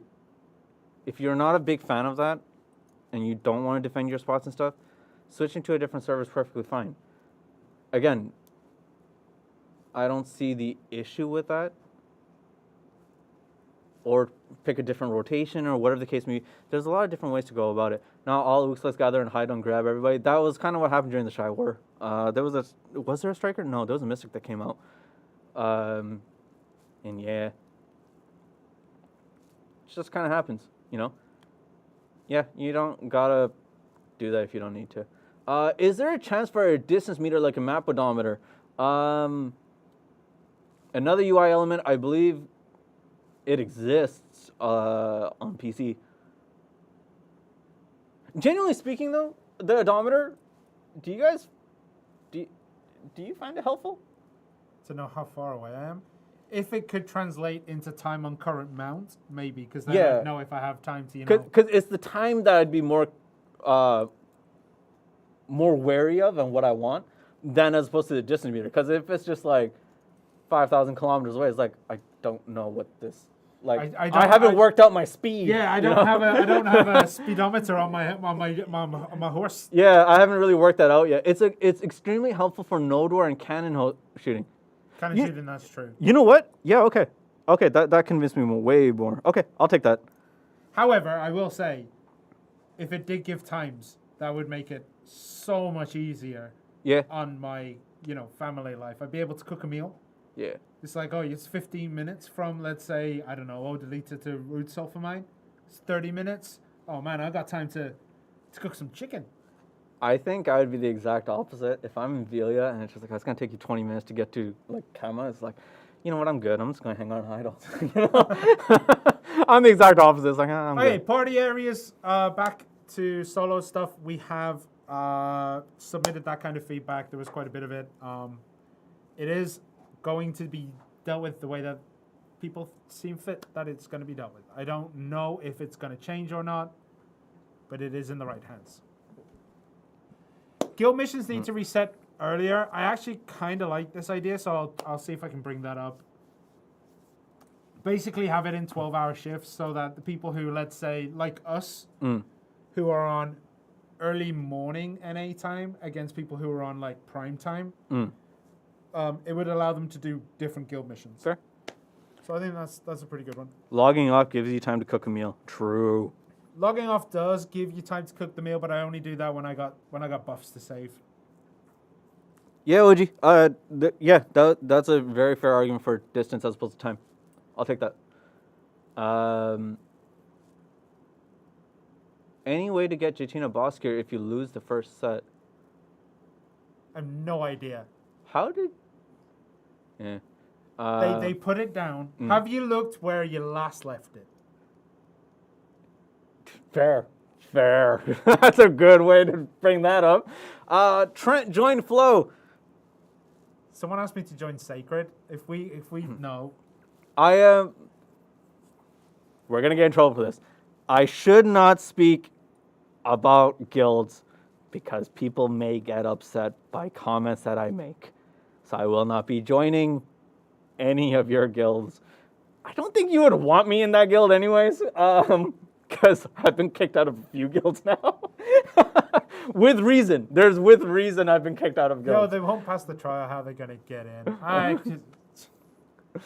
if you're not a big fan of that and you don't want to defend your spots and stuff, switching to a different server is perfectly fine. Again, I don't see the issue with that. Or pick a different rotation or whatever the case may be. There's a lot of different ways to go about it. Not all looks let's gather and hide and grab everybody. That was kind of what happened during the Shy War. Was there a striker? No, there was a mystic that came out. And yeah, it just kind of happens, you know? Yeah, you don't gotta do that if you don't need to. Is there a chance for a distance meter like a map odometer? Another UI element, I believe it exists on PC. Genuinely speaking, though, the odometer, do you find it helpful? To know how far away I am. If it could translate into time on current mount, maybe, because then I'd know if I have time to, Because it's the time that I'd be more wary of and what I want than as opposed to the distance meter. Because if it's just like 5,000 kilometers away, it's like I don't know what this. Like I haven't worked out my speed. Yeah, I don't have a speedometer on my horse. Yeah, I haven't really worked that out yet. It's extremely helpful for node war and cannon shooting. Cannon shooting, that's true. You know what? Yeah, okay, that convinced me way more. Okay, I'll take that. However, I will say, if it did give times, that would make it so much easier. Yeah. On my family life, I'd be able to cook a meal. Yeah. It's like, it's 15 minutes from, let's say, I don't know, Odolita to Root Sulfamine. It's 30 minutes. Oh, man, I got time to cook some chicken. I think I would be the exact opposite. If I'm in Velia and it's just like, it's going to take you 20 minutes to get to, like, Kama, it's like, you know what, I'm good. I'm just going to hang on and idle. I'm the exact opposite. It's like, I'm good. Party areas, back to solo stuff. We have submitted that kind of feedback. There was quite a bit of it. It is going to be dealt with the way that people seem fit that it's going to be dealt with. I don't know if it's going to change or not, but it is in the right hands. Guild missions need to reset earlier. I actually kind of like this idea, so I'll see if I can bring that up. Basically have it in 12-hour shifts so that the people who, let's say, like us, who are on early morning NA time against people who are on, like, prime time, it would allow them to do different guild missions. Fair. So I think that's a pretty good one. Logging off gives you time to cook a meal. True. Logging off does give you time to cook the meal, but I only do that when I got buffs to save. Yeah, OG. That's a very fair argument for distance as opposed to time. I'll take that. Any way to get Jatina boss gear if you lose the first set? I have no idea. How did? Yeah. They put it down. Have you looked where you last left it? Fair. That's a good way to bring that up. Trent joined Flow. Someone asked me to join Sacred. If we know. I am. We're gonna get in trouble for this. I should not speak about guilds because people may get upset by comments that I make. So I will not be joining any of your guilds. I don't think you would want me in that guild anyways. Because I've been kicked out of a few guilds now. With reason. With reason I've been kicked out of guilds. No, they won't pass the trial. How are they going to get in?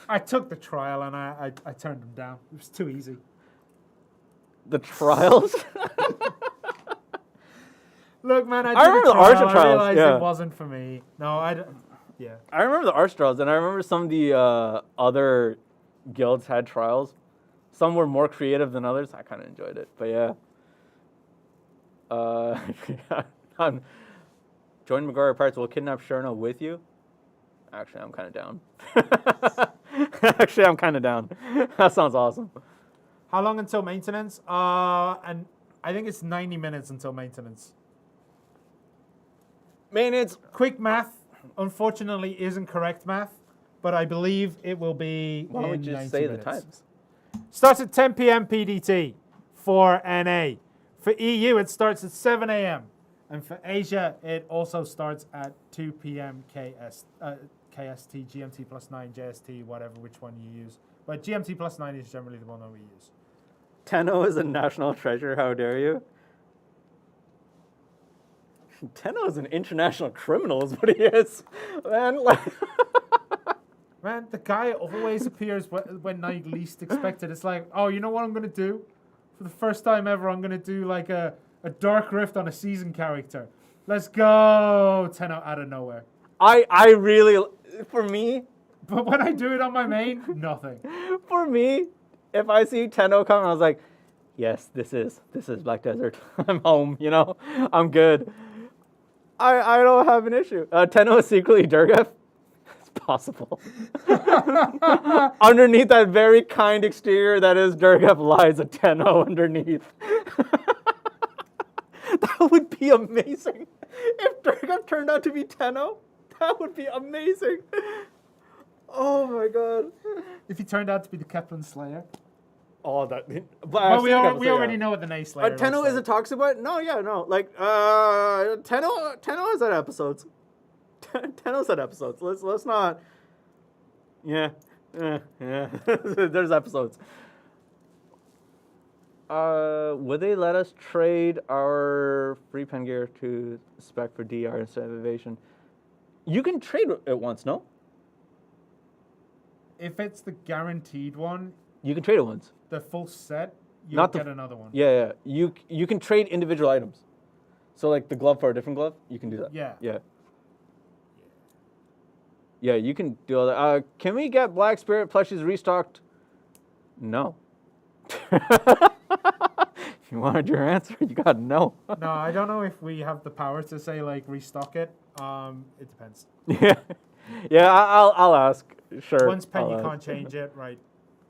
I took the trial and I turned them down. It was too easy. The trials? Look, man, I remember the Archer trials. I realized it wasn't for me. No, I don't. Yeah. I remember the Archer trials, and I remember some of the other guilds had trials. Some were more creative than others. I kind of enjoyed it, but yeah. Join McGuire Parts will kidnap Shirna with you. Actually, I'm kind of down. That sounds awesome. How long until maintenance? And I think it's 90 minutes until maintenance. Maintenance. Quick math, unfortunately, isn't correct math, but I believe it will be. Why don't we just say the times? Starts at 10 p.m. PDT for NA. For EU, it starts at 7 a.m. And for Asia, it also starts at 2 p.m. KST, GMT plus 9, JST, whatever, which one you use. But GMT plus 9 is generally the one that we use. Tenno is a national treasure, how dare you? Tenno is an international criminal is what he is. Man, like... Man, the guy always appears when I least expect it. It's like, oh, you know what I'm going to do? For the first time ever, I'm going to do like a Dark Rift on a season character. Let's go! Tenno out of nowhere. I really, for me... But when I do it on my main, nothing. For me, if I see Tenno come, I was like, yes, this is Black Desert. I'm home, you know? I'm good. I don't have an issue. Tenno is secretly Durgaf. It's possible. Underneath that very kind exterior that is Durgaf lies a Tenno underneath. That would be amazing. If Durgaf turned out to be Tenno, that would be amazing. Oh my god. If he turned out to be the Kepler Slayer. Oh, that. But we already know what the Night Slayer Tenno is a toxic bot? No, yeah, no. Like, Tenno has had episodes. Tenno's had episodes. Let's not. Yeah. There's episodes. Would they let us trade our free pen gear to spec for DR instead of evasion? You can trade it once, no? If it's the guaranteed one, you can trade it once. The full set, you'll get another one. Yeah. You can trade individual items. So like the glove for a different glove, you can do that. Yeah. Yeah, you can do all that. Can we get Black Spirit plushies restocked? No. You wanted your answer, you got no. No, I don't know if we have the power to say like restock it. It depends. Yeah, I'll ask. Sure. Once pen, you can't change it, right?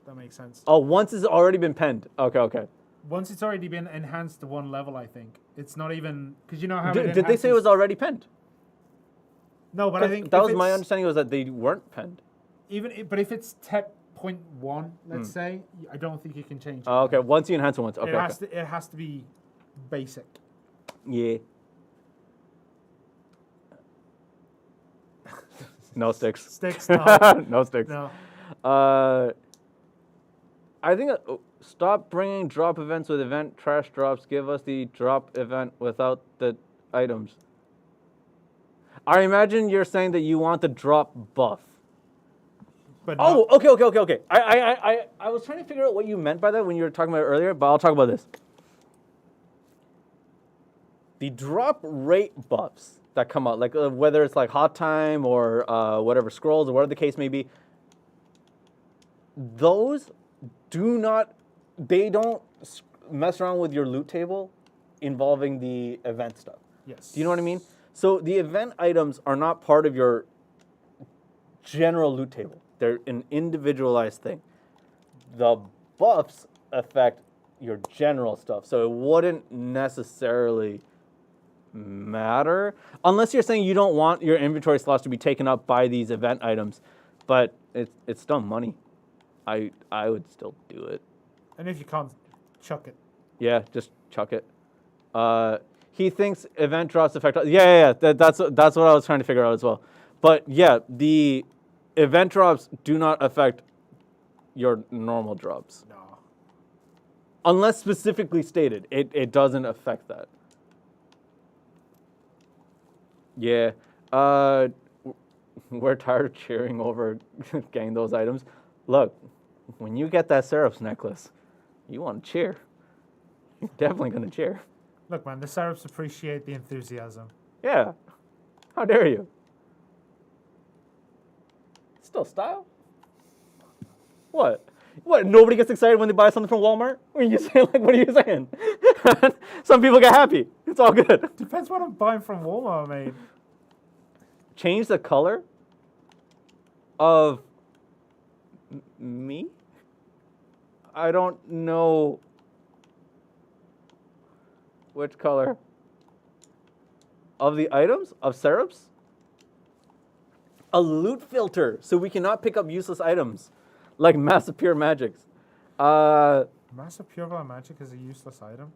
That makes sense. Oh, once it's already been penned. Okay. Once it's already been enhanced to one level, I think it's not even because you know how. Did they say it was already penned? No, but I think that was my understanding was that they weren't penned. But if it's Tep 0.1, let's say, I don't think you can change it. Oh, okay. Once you enhance it once. Okay. It has to be basic. Yeah. No sticks. Sticks, no. No sticks. No. I think stop bringing drop events with event trash drops. Give us the drop event without the items. I imagine you're saying that you want the drop buff. But okay. I was trying to figure out what you meant by that when you were talking about it earlier, but I'll talk about this. The drop rate buffs that come out, like whether it's like hot time or whatever scrolls or whatever the case may be, those they don't mess around with your loot table involving the event stuff. Yes. Do you know what I mean? So the event items are not part of your general loot table. They're an individualized thing. The buffs affect your general stuff, so it wouldn't necessarily matter unless you're saying you don't want your inventory slots to be taken up by these event items. But it's still money. I would still do it. And if you can't, chuck it. Yeah, just chuck it. He thinks event drops affect. Yeah. That's what I was trying to figure out as well. But yeah, the event drops do not affect your normal drops. No. Unless specifically stated, it doesn't affect that. Yeah. We're tired of cheering over getting those items. Look, when you get that Seraph's necklace, you want to cheer. You're definitely going to cheer. Look, man, the Seraphs appreciate the enthusiasm. Yeah. How dare you? Still style? What? What? Nobody gets excited when they buy something from Walmart? What are you saying? Like, what are you saying? Some people get happy. It's all good. Depends what I'm buying from Walmart, mate. Change the color of me? I don't know which color. Of the items? Of Seraphs? A loot filter, so we cannot pick up useless items, like Massive Pure Magics. Massive Pure Magic is a useless item?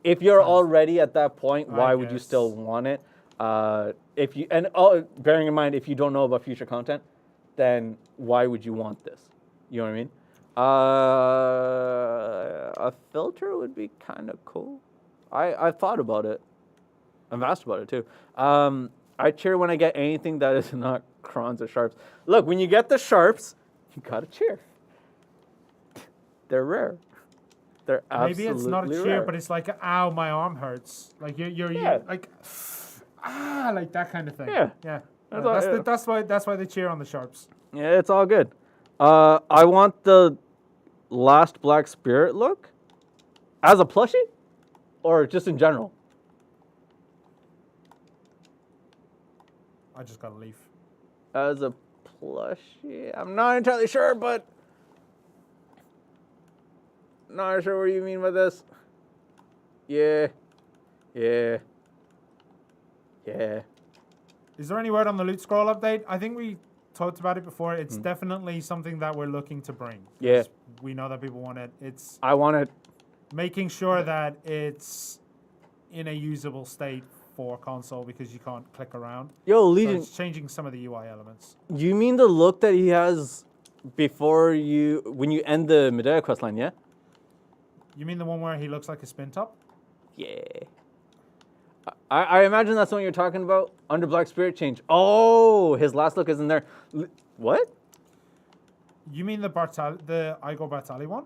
If you're already at that point, why would you still want it? Bearing in mind, if you don't know about future content, then why would you want this? You know what I mean? A filter would be kind of cool. I've thought about it. I've asked about it too. I cheer when I get anything that is not Crons or sharps. Look, when you get the sharps, you gotta cheer. They're rare. They're absolutely Maybe it's not a cheer, rare. but it's like, ow, my arm hurts. Like you're like, like that kind of thing. Yeah. Yeah. That's That's why they cheer on the sharps. Yeah, it's all good. I want the last Black Spirit look as a plushie, or just in general. I just got a leaf. As a plushie, I'm not entirely sure, but not sure what you mean by this. Yeah. Is there any word on the loot scroll update? I think we talked about it before. It's definitely something that we're looking to bring. Yeah. We know that people want it. It's I want it. making sure that it's in a usable state for console because you can't click around. Yo, So Legion, it's changing some of the UI elements. you mean the look that he has before when you end the Medea quest line, yeah? You mean the one where he looks like a spin top? Yeah. I imagine that's what you're talking about. Under Black Spirit change. Oh, his last look isn't there. What? You mean the Igor Bartali one?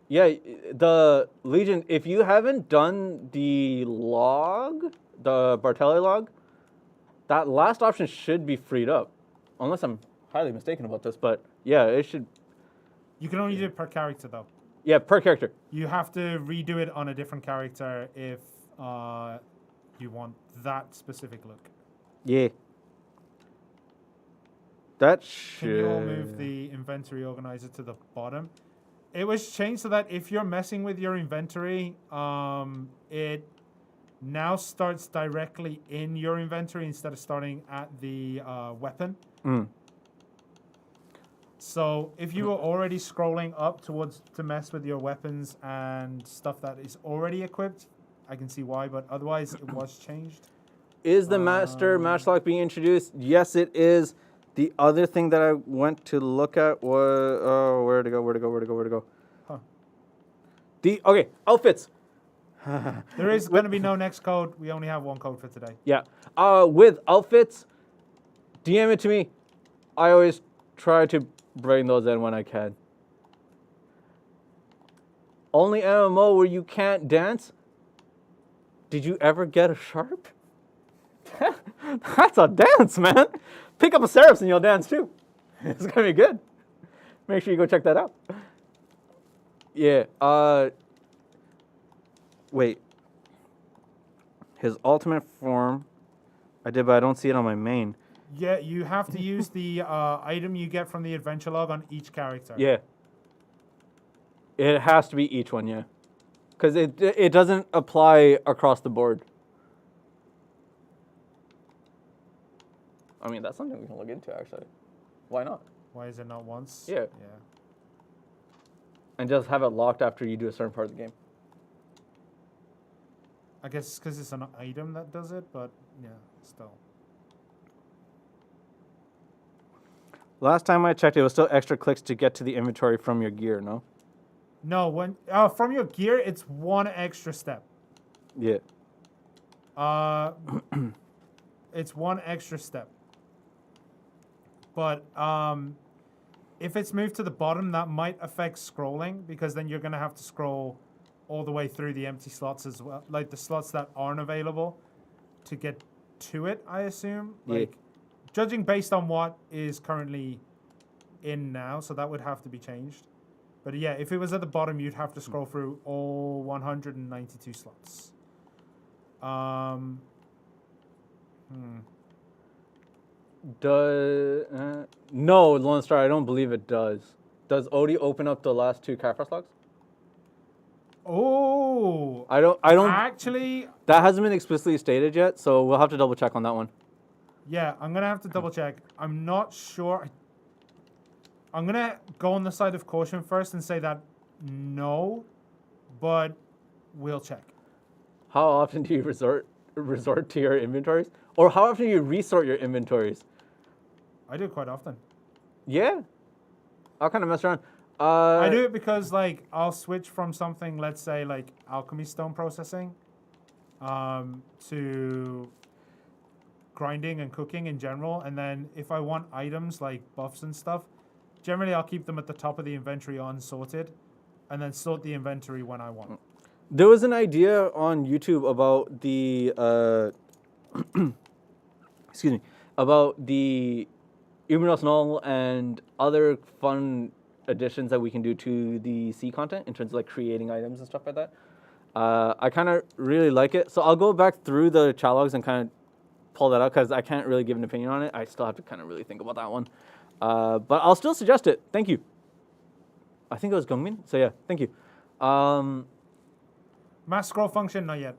Yeah, the Legion, if you haven't done the log, the Bartelli log, that last option should be freed up. Unless I'm highly mistaken about this, but yeah, it should. You can only do it per character though. Yeah, per character. You have to redo it on a different character if you want that specific look. Yeah. That should. Can you all move the inventory organizer to the bottom? It was changed so that if you're messing with your inventory, it now starts directly in your inventory instead of starting at the weapon. So if you were already scrolling up to mess with your weapons and stuff that is already equipped, I can see why, but otherwise it was changed. Is the master matchlock being introduced? Yes, it is. The other thing that I went to look at was where to go? Huh. Okay, outfits. There is going to be no next code. We only have one code for today. Yeah. With outfits, DM it to me. I always try to bring those in when I can. Only MMO where you can't dance? Did you ever get a sharp? That's a dance, man. Pick up a Seraphs and you'll dance too. It's gonna be good. Make sure you go check that out. Yeah, wait. His ultimate form, I did, but I don't see it on my main. Yeah, you have to use the item you get from the adventure log on each character. Yeah. It has to be each one, yeah. Because it doesn't apply across the board. I mean, that's something we can look into, actually. Why not? Why is it not once? Yeah. Yeah. And just have it locked after you do a certain part of the game. I guess because it's an item that does it, but yeah, still. Last time I checked, it was still extra clicks to get to the inventory from your gear, no? No, when from your gear, it's one extra step. Yeah. It's one extra step. But if it's moved to the bottom, that might affect scrolling because then you're gonna have to scroll all the way through the empty slots as well, like the slots that aren't available to get to it. I assume, like judging based on what is currently in now, so that would have to be changed. But yeah, if it was at the bottom, you'd have to scroll through all 192 slots. No, Lone Star, I don't believe it does. Does Odie open up the last two Kafros logs? Oh, I don't actually. That hasn't been explicitly stated yet, so we'll have to double check on that one. Yeah, I'm gonna have to double check. I'm not sure. I'm gonna go on the side of caution first and say that no, but we'll check. How often do you resort to your inventories? Or how often do you resort your inventories? I do it quite often. Yeah. I'll kind of mess around. I do it because, like, I'll switch from something, let's say, like, alchemy stone processing, to grinding and cooking in general. And then if I want items like buffs and stuff, generally I'll keep them at the top of the inventory unsorted, and then sort the inventory when I want. There was an idea on YouTube about the excuse me, about the Uminos Null and other fun additions that we can do to the C content in terms of like creating items and stuff like that. I kind of really like it. So I'll go back through the chat logs and kind of pull that out because I can't really give an opinion on it. I still have to kind of really think about that one. But I'll still suggest it. Thank you. I think it was Gungmin. So yeah, thank you. Mass scroll function, not yet.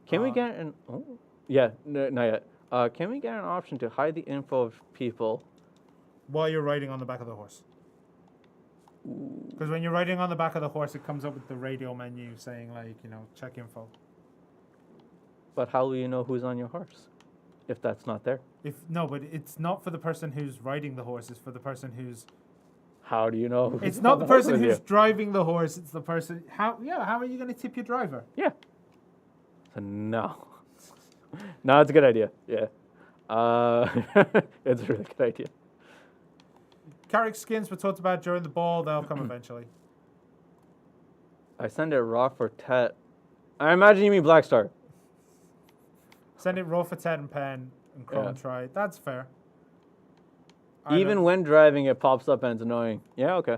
Can we get an... Oh, yeah, no, not yet. Can we get an option to hide the info of people? While you're riding on the back of the horse. Because when you're riding on the back of the horse, it comes up with the radio menu saying, like, you know, check info. But how will you know who's on your horse if that's not there? No, but it's not for the person who's riding the horse. It's for the person who's... How do you know who's It's not on the horse person with who's you? driving the horse. It's the person... How are you going to tip your driver? Yeah. So no. No, it's a good idea. Yeah. It's a really good idea. Carrick skins were talked about during the ball. They'll come eventually. I send it raw for Tet. I imagine you mean Black Star. Send it raw for Ted and Pen and Chrome Yeah. try. That's fair. Even when driving, it pops up and it's annoying. Yeah, okay.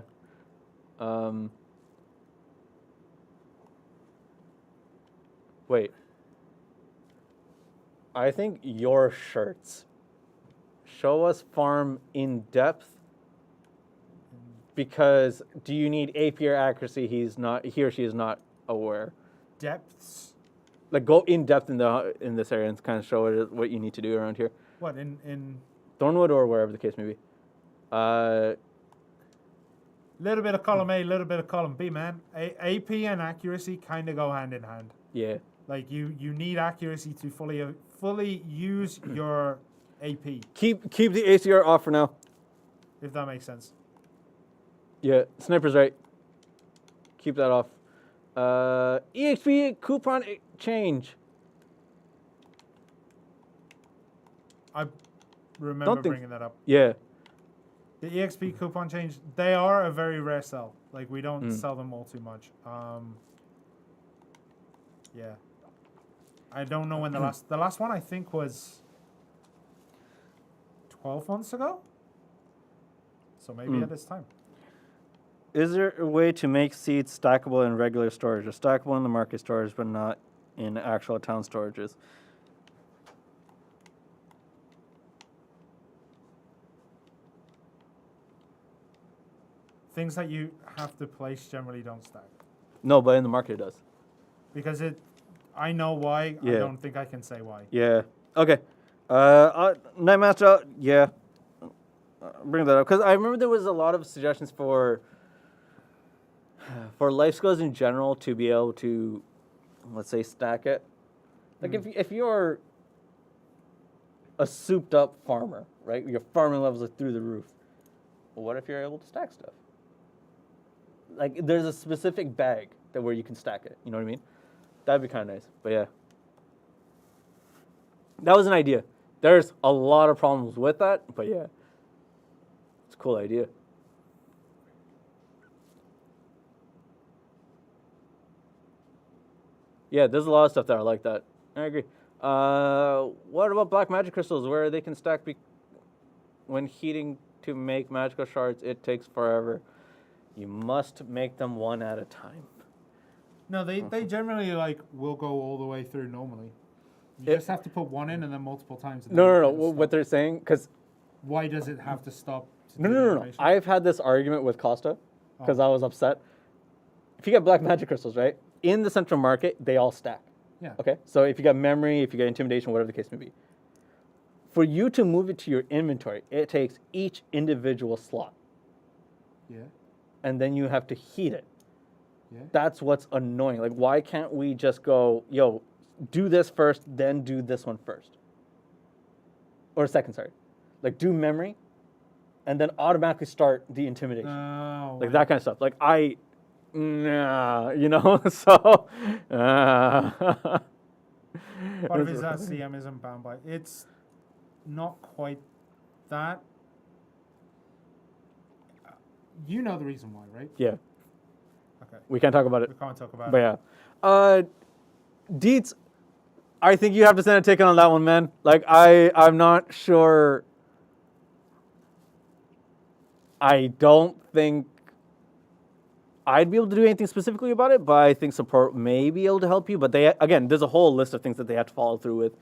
Wait. I think your shirts show us farm in depth because do you need AP or accuracy? He or she is not aware. Depths. Like go in depth in this area and kind of show it what you need to do around here. What in Thornwood or wherever the case may be. little bit of column A, little bit of column B, man. AP and accuracy kind of go hand in hand. Yeah. Like you need accuracy to fully use your AP, Keep the ACR off for now. if that makes sense. Yeah, sniper's right. Keep that off. EXP coupon change. I remember Don't think- bringing that up. Yeah. The EXP coupon change, they are a very rare sell. Like, we don't sell them all too much. Yeah. I don't know when the last one I think was 12 months ago. So maybe at this time. Is there a way to make seeds stackable in regular storage, or stackable in the market storage, but not in actual town storages? Things that you have to place generally don't stack. No, but in the market it does. Because I know why. I Yeah. don't think I can say why. Yeah. Okay. Nightmaster. Yeah. Bring that up because I remember there was a lot of suggestions for life skills in general to be able to, let's say, stack it. Like if you're a souped up farmer, right? Your farming levels are through the roof. Well, what if you're able to stack stuff? Like there's a specific bag where you can stack it. You know what I mean? That'd be kind of nice. But yeah, that was an idea. There's a lot of problems with that, but yeah, it's a cool idea. Yeah, there's a lot of stuff that are like that. I agree. What about black magic crystals where they can stack when heating to make magical shards? It takes forever. You must make them one at a time. No, they generally will go all the way through normally. You just have to put one in and then multiple times. And No. then it'll What stop. they're saying, because Why does it have to stop? to no. do the animation? I've had this argument with Costa because I was upset. If you get black magic crystals, right, in the central market, they all stack. Yeah. Okay, so if you got memory, if you got intimidation, whatever the case may be, for you to move it to your inventory, it takes each individual slot, Yeah. and then you have to heat it. Yeah. That's what's annoying. Like, why can't we just go, yo, do this first, then do this one first? Or second, sorry. Like, do memory, and then automatically start the intimidation. Oh. Like, that kind of stuff. Like, nah, you know? So, Part of his CM isn't bound by it's. not quite that. You know the reason why, right? Yeah. Okay. We can't talk about it. We can't talk about But it. yeah. Deets, I think you have to send a ticket on that one, man. Like, I'm not sure. I don't think I'd be able to do anything specifically about it, but I think support may be able to help you. But again, there's a whole list of things that they have to follow through with.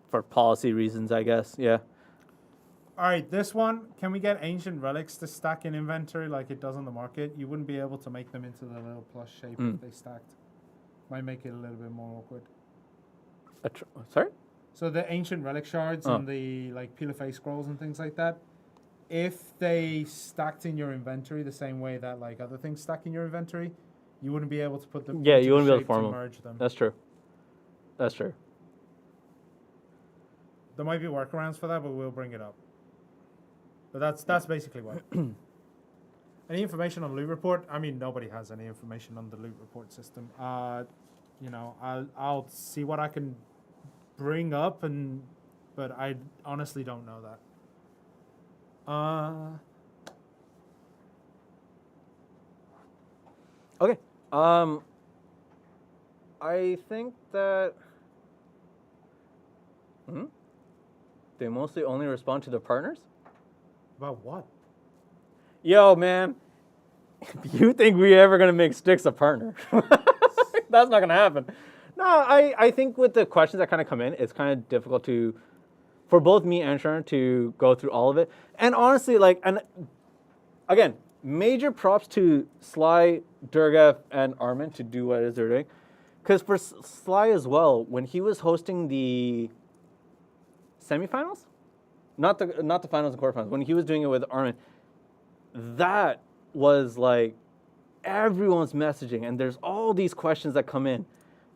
For policy reasons, I guess. Yeah. All right, this one, can we get ancient relics to stack in inventory like it does on the market? You wouldn't be able to make them into the little plus shape if they stacked. Might make it a little bit more awkward. Sorry? So the ancient relic shards and the like peel of face scrolls and things like that, if they stacked in your inventory the same way that like other things stack in your inventory, you wouldn't be able to put them. Yeah, into you wouldn't the be able to shape form them. merge them. That's true. That's true. There might be workarounds for that, but we'll bring it up. But that's basically what. Any information on loot report? I mean, nobody has any information on the loot report system. You know, I'll see what I can bring up, but I honestly don't know that. Okay. I think that they mostly only respond to their partners. About what? Yo, man, if you think we ever gonna make Styx a partner, that's not gonna happen. No, I think with the questions that kind of come in, it's kind of difficult for both me and Shirna to go through all of it. And honestly, like, and again, major props to Sly, Durgav, and Armin to do what it is they're doing. Because for Sly as well, when he was hosting the semifinals, not the finals and quarterfinals, when he was doing it with Armin, that was like everyone's messaging, and there's all these questions that come in.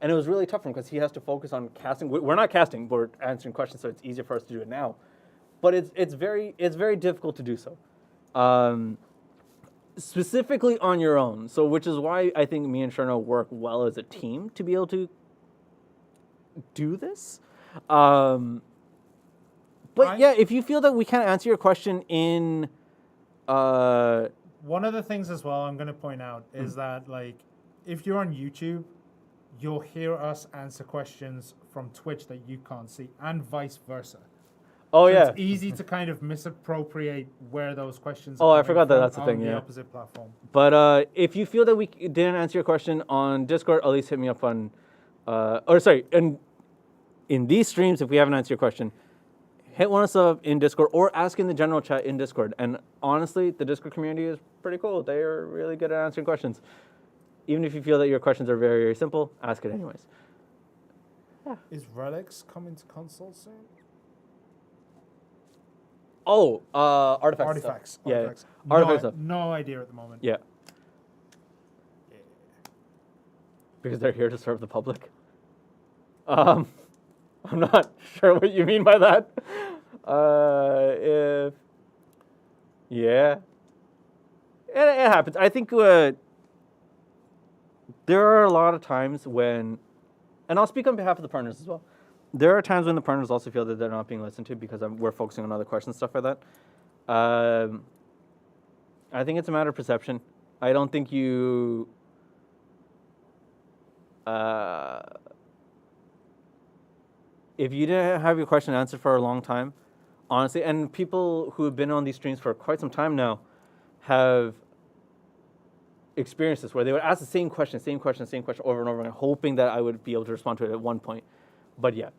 And it was really tough for him because he has to focus on casting. We're not casting, we're answering questions, so it's easier for us to do it now. But it's very difficult to do so. Specifically on your own. So which is why I think me and Shirna work well as a team to be able to do this. But yeah, if you feel that we can't answer your question in one of the things as well I'm going to point out is that like if you're on YouTube, you'll hear us answer questions from Twitch that you can't see, and vice versa. Oh, So yeah. it's easy to kind of misappropriate where those questions Oh, are I forgot that that's the on thing, the yeah. opposite platform. But if you feel that we didn't answer your question on Discord, at least hit me up on, in these streams, if we haven't answered your question, hit one of us up in Discord or ask in the general chat in Discord. And honestly, the Discord community is pretty cool. They are really good at answering questions. Even if you feel that your questions are very, very simple, ask it anyways. Yeah. Is Relics coming to console soon? Oh, artifacts. Artifacts. Yeah, Artifacts. artifact stuff. No idea at the moment. Yeah. Because they're here to serve the public. I'm not sure what you mean by that. Yeah. It happens. I think there are a lot of times when, and I'll speak on behalf of the partners as well. There are times when the partners also feel that they're not being listened to because we're focusing on other questions, stuff like that. I think it's a matter of perception. I don't think you... if you didn't have your question answered for a long time, honestly, and people who have been on these streams for quite some time now have experienced this, where they would ask the same question over and over again, hoping that I would be able to respond to it at one point. But yeah,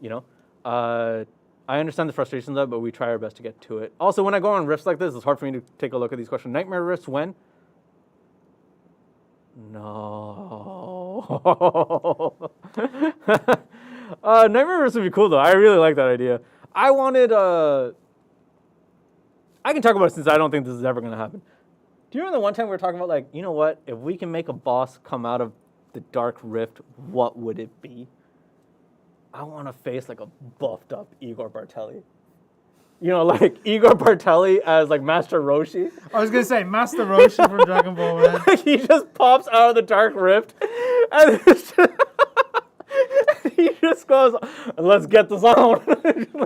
you know, I understand the frustrations of it, but we try our best to get to it. Also, when I go on rifts like this, it's hard for me to take a look at these questions. Nightmare rifts when? No. Nightmare rifts would be cool though. I really like that idea. I wanted. I can talk about it since I don't think this is ever going to happen. Do you remember the one time we were talking about, like, you know what? If we can make a boss come out of the Dark Rift, what would it be? I want to face, like, a buffed up Igor Bartelli. You know, like, Igor Bartelli as, like, Master Roshi. I was going to say, Master Roshi from Dragon Ball, man. He just pops out of the Dark Rift. And it's just He just goes, let's get this on.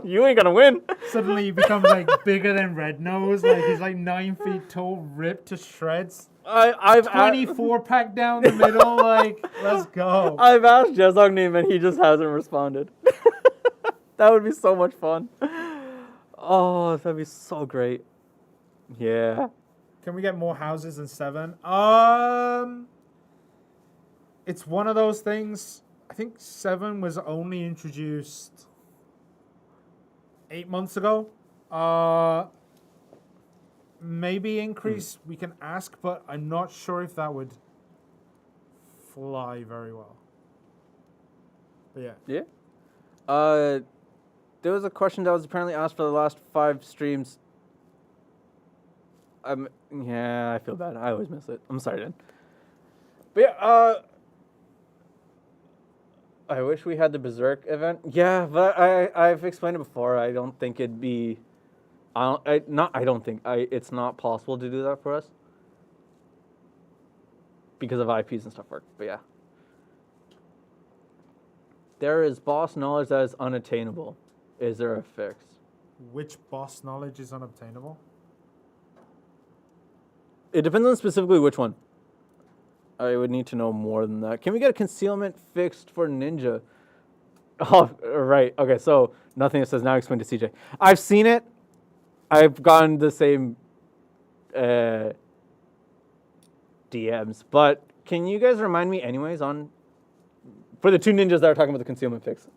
You ain't gonna win. Suddenly he becomes like bigger than Red Nose. Like he's like 9 feet tall, ripped to shreds. I've 24 pack down the middle. Like, let's go. I've asked Jezong's name and he just hasn't responded. That would be so much fun. Oh, that'd be so great. Yeah. Can we get more houses than 7? It's one of those things. I think 7 was only introduced 8 months ago. Maybe increase, we can ask, but I'm not sure if that would fly very well. But yeah. Yeah. There was a question that was apparently asked for the last 5 streams. Yeah, I feel bad. I always miss it. I'm sorry, Dan. But yeah, I wish we had the Berserk event. Yeah, but I've explained it before. I don't think it'd be. It's not possible to do that for us because of IPs and stuff work. But yeah, there is boss knowledge that is unattainable. Is there a fix? Which boss knowledge is unobtainable? It depends on specifically which one. I would need to know more than that. Can we get a concealment fixed for Ninja? Oh, right. Okay, so nothing that says now explain to CJ. I've seen it. I've gotten the same DMs. But can you guys remind me anyways on... For the 2 ninjas that are talking about the concealment fix.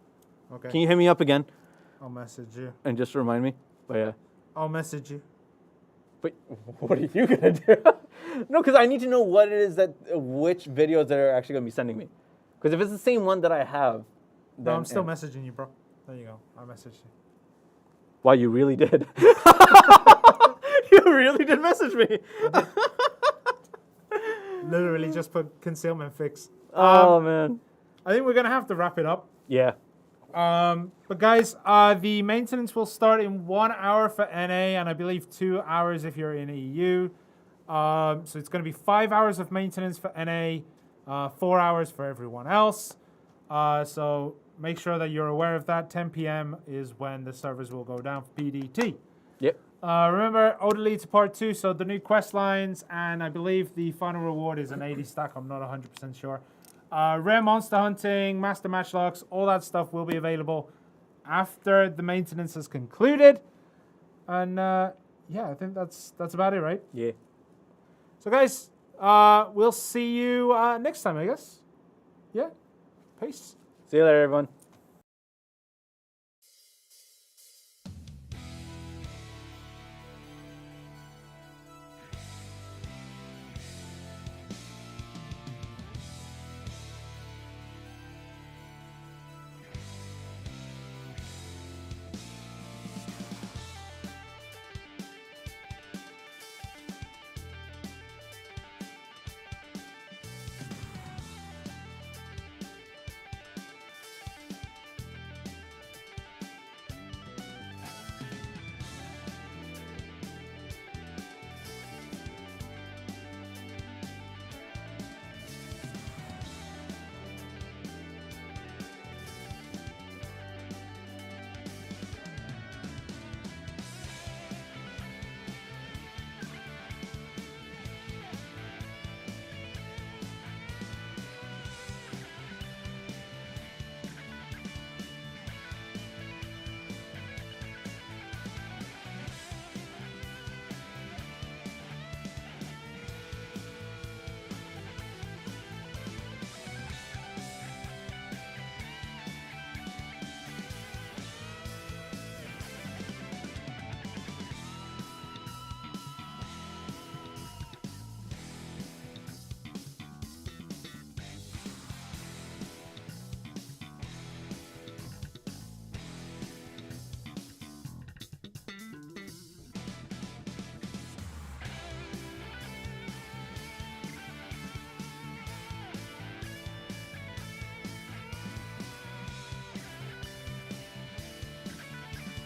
Okay. Can you hit me up again? I'll message you. And just remind me? But yeah. I'll message you. But what are you going to do? No, because I need to know what it is which videos that are actually going to be sending me. Because if it's the same one that I have, then... No, I'm still messaging you, bro. There you go. I messaged you. Wow, you really did. You really did message me. Literally just put concealment fix. Oh, man. I think we're going to have to wrap it up. Yeah. But guys, the maintenance will start in 1 hour for NA and I believe 2 hours if you're in EU. So it's going to be 5 hours of maintenance for NA, 4 hours for everyone else. So make sure that you're aware of that. 10 p.m. is when the servers will go down for PDT. Yep. Remember, Odolita Part 2, so the new quest lines, and I believe the final reward is an 80 stack. I'm not 100% sure. Rare monster hunting, master matchlocks, all that stuff will be available after the maintenance is concluded. And yeah, I think that's about it, right? Yeah. So guys, we'll see you next time, I guess. Yeah. Peace. See you later, everyone.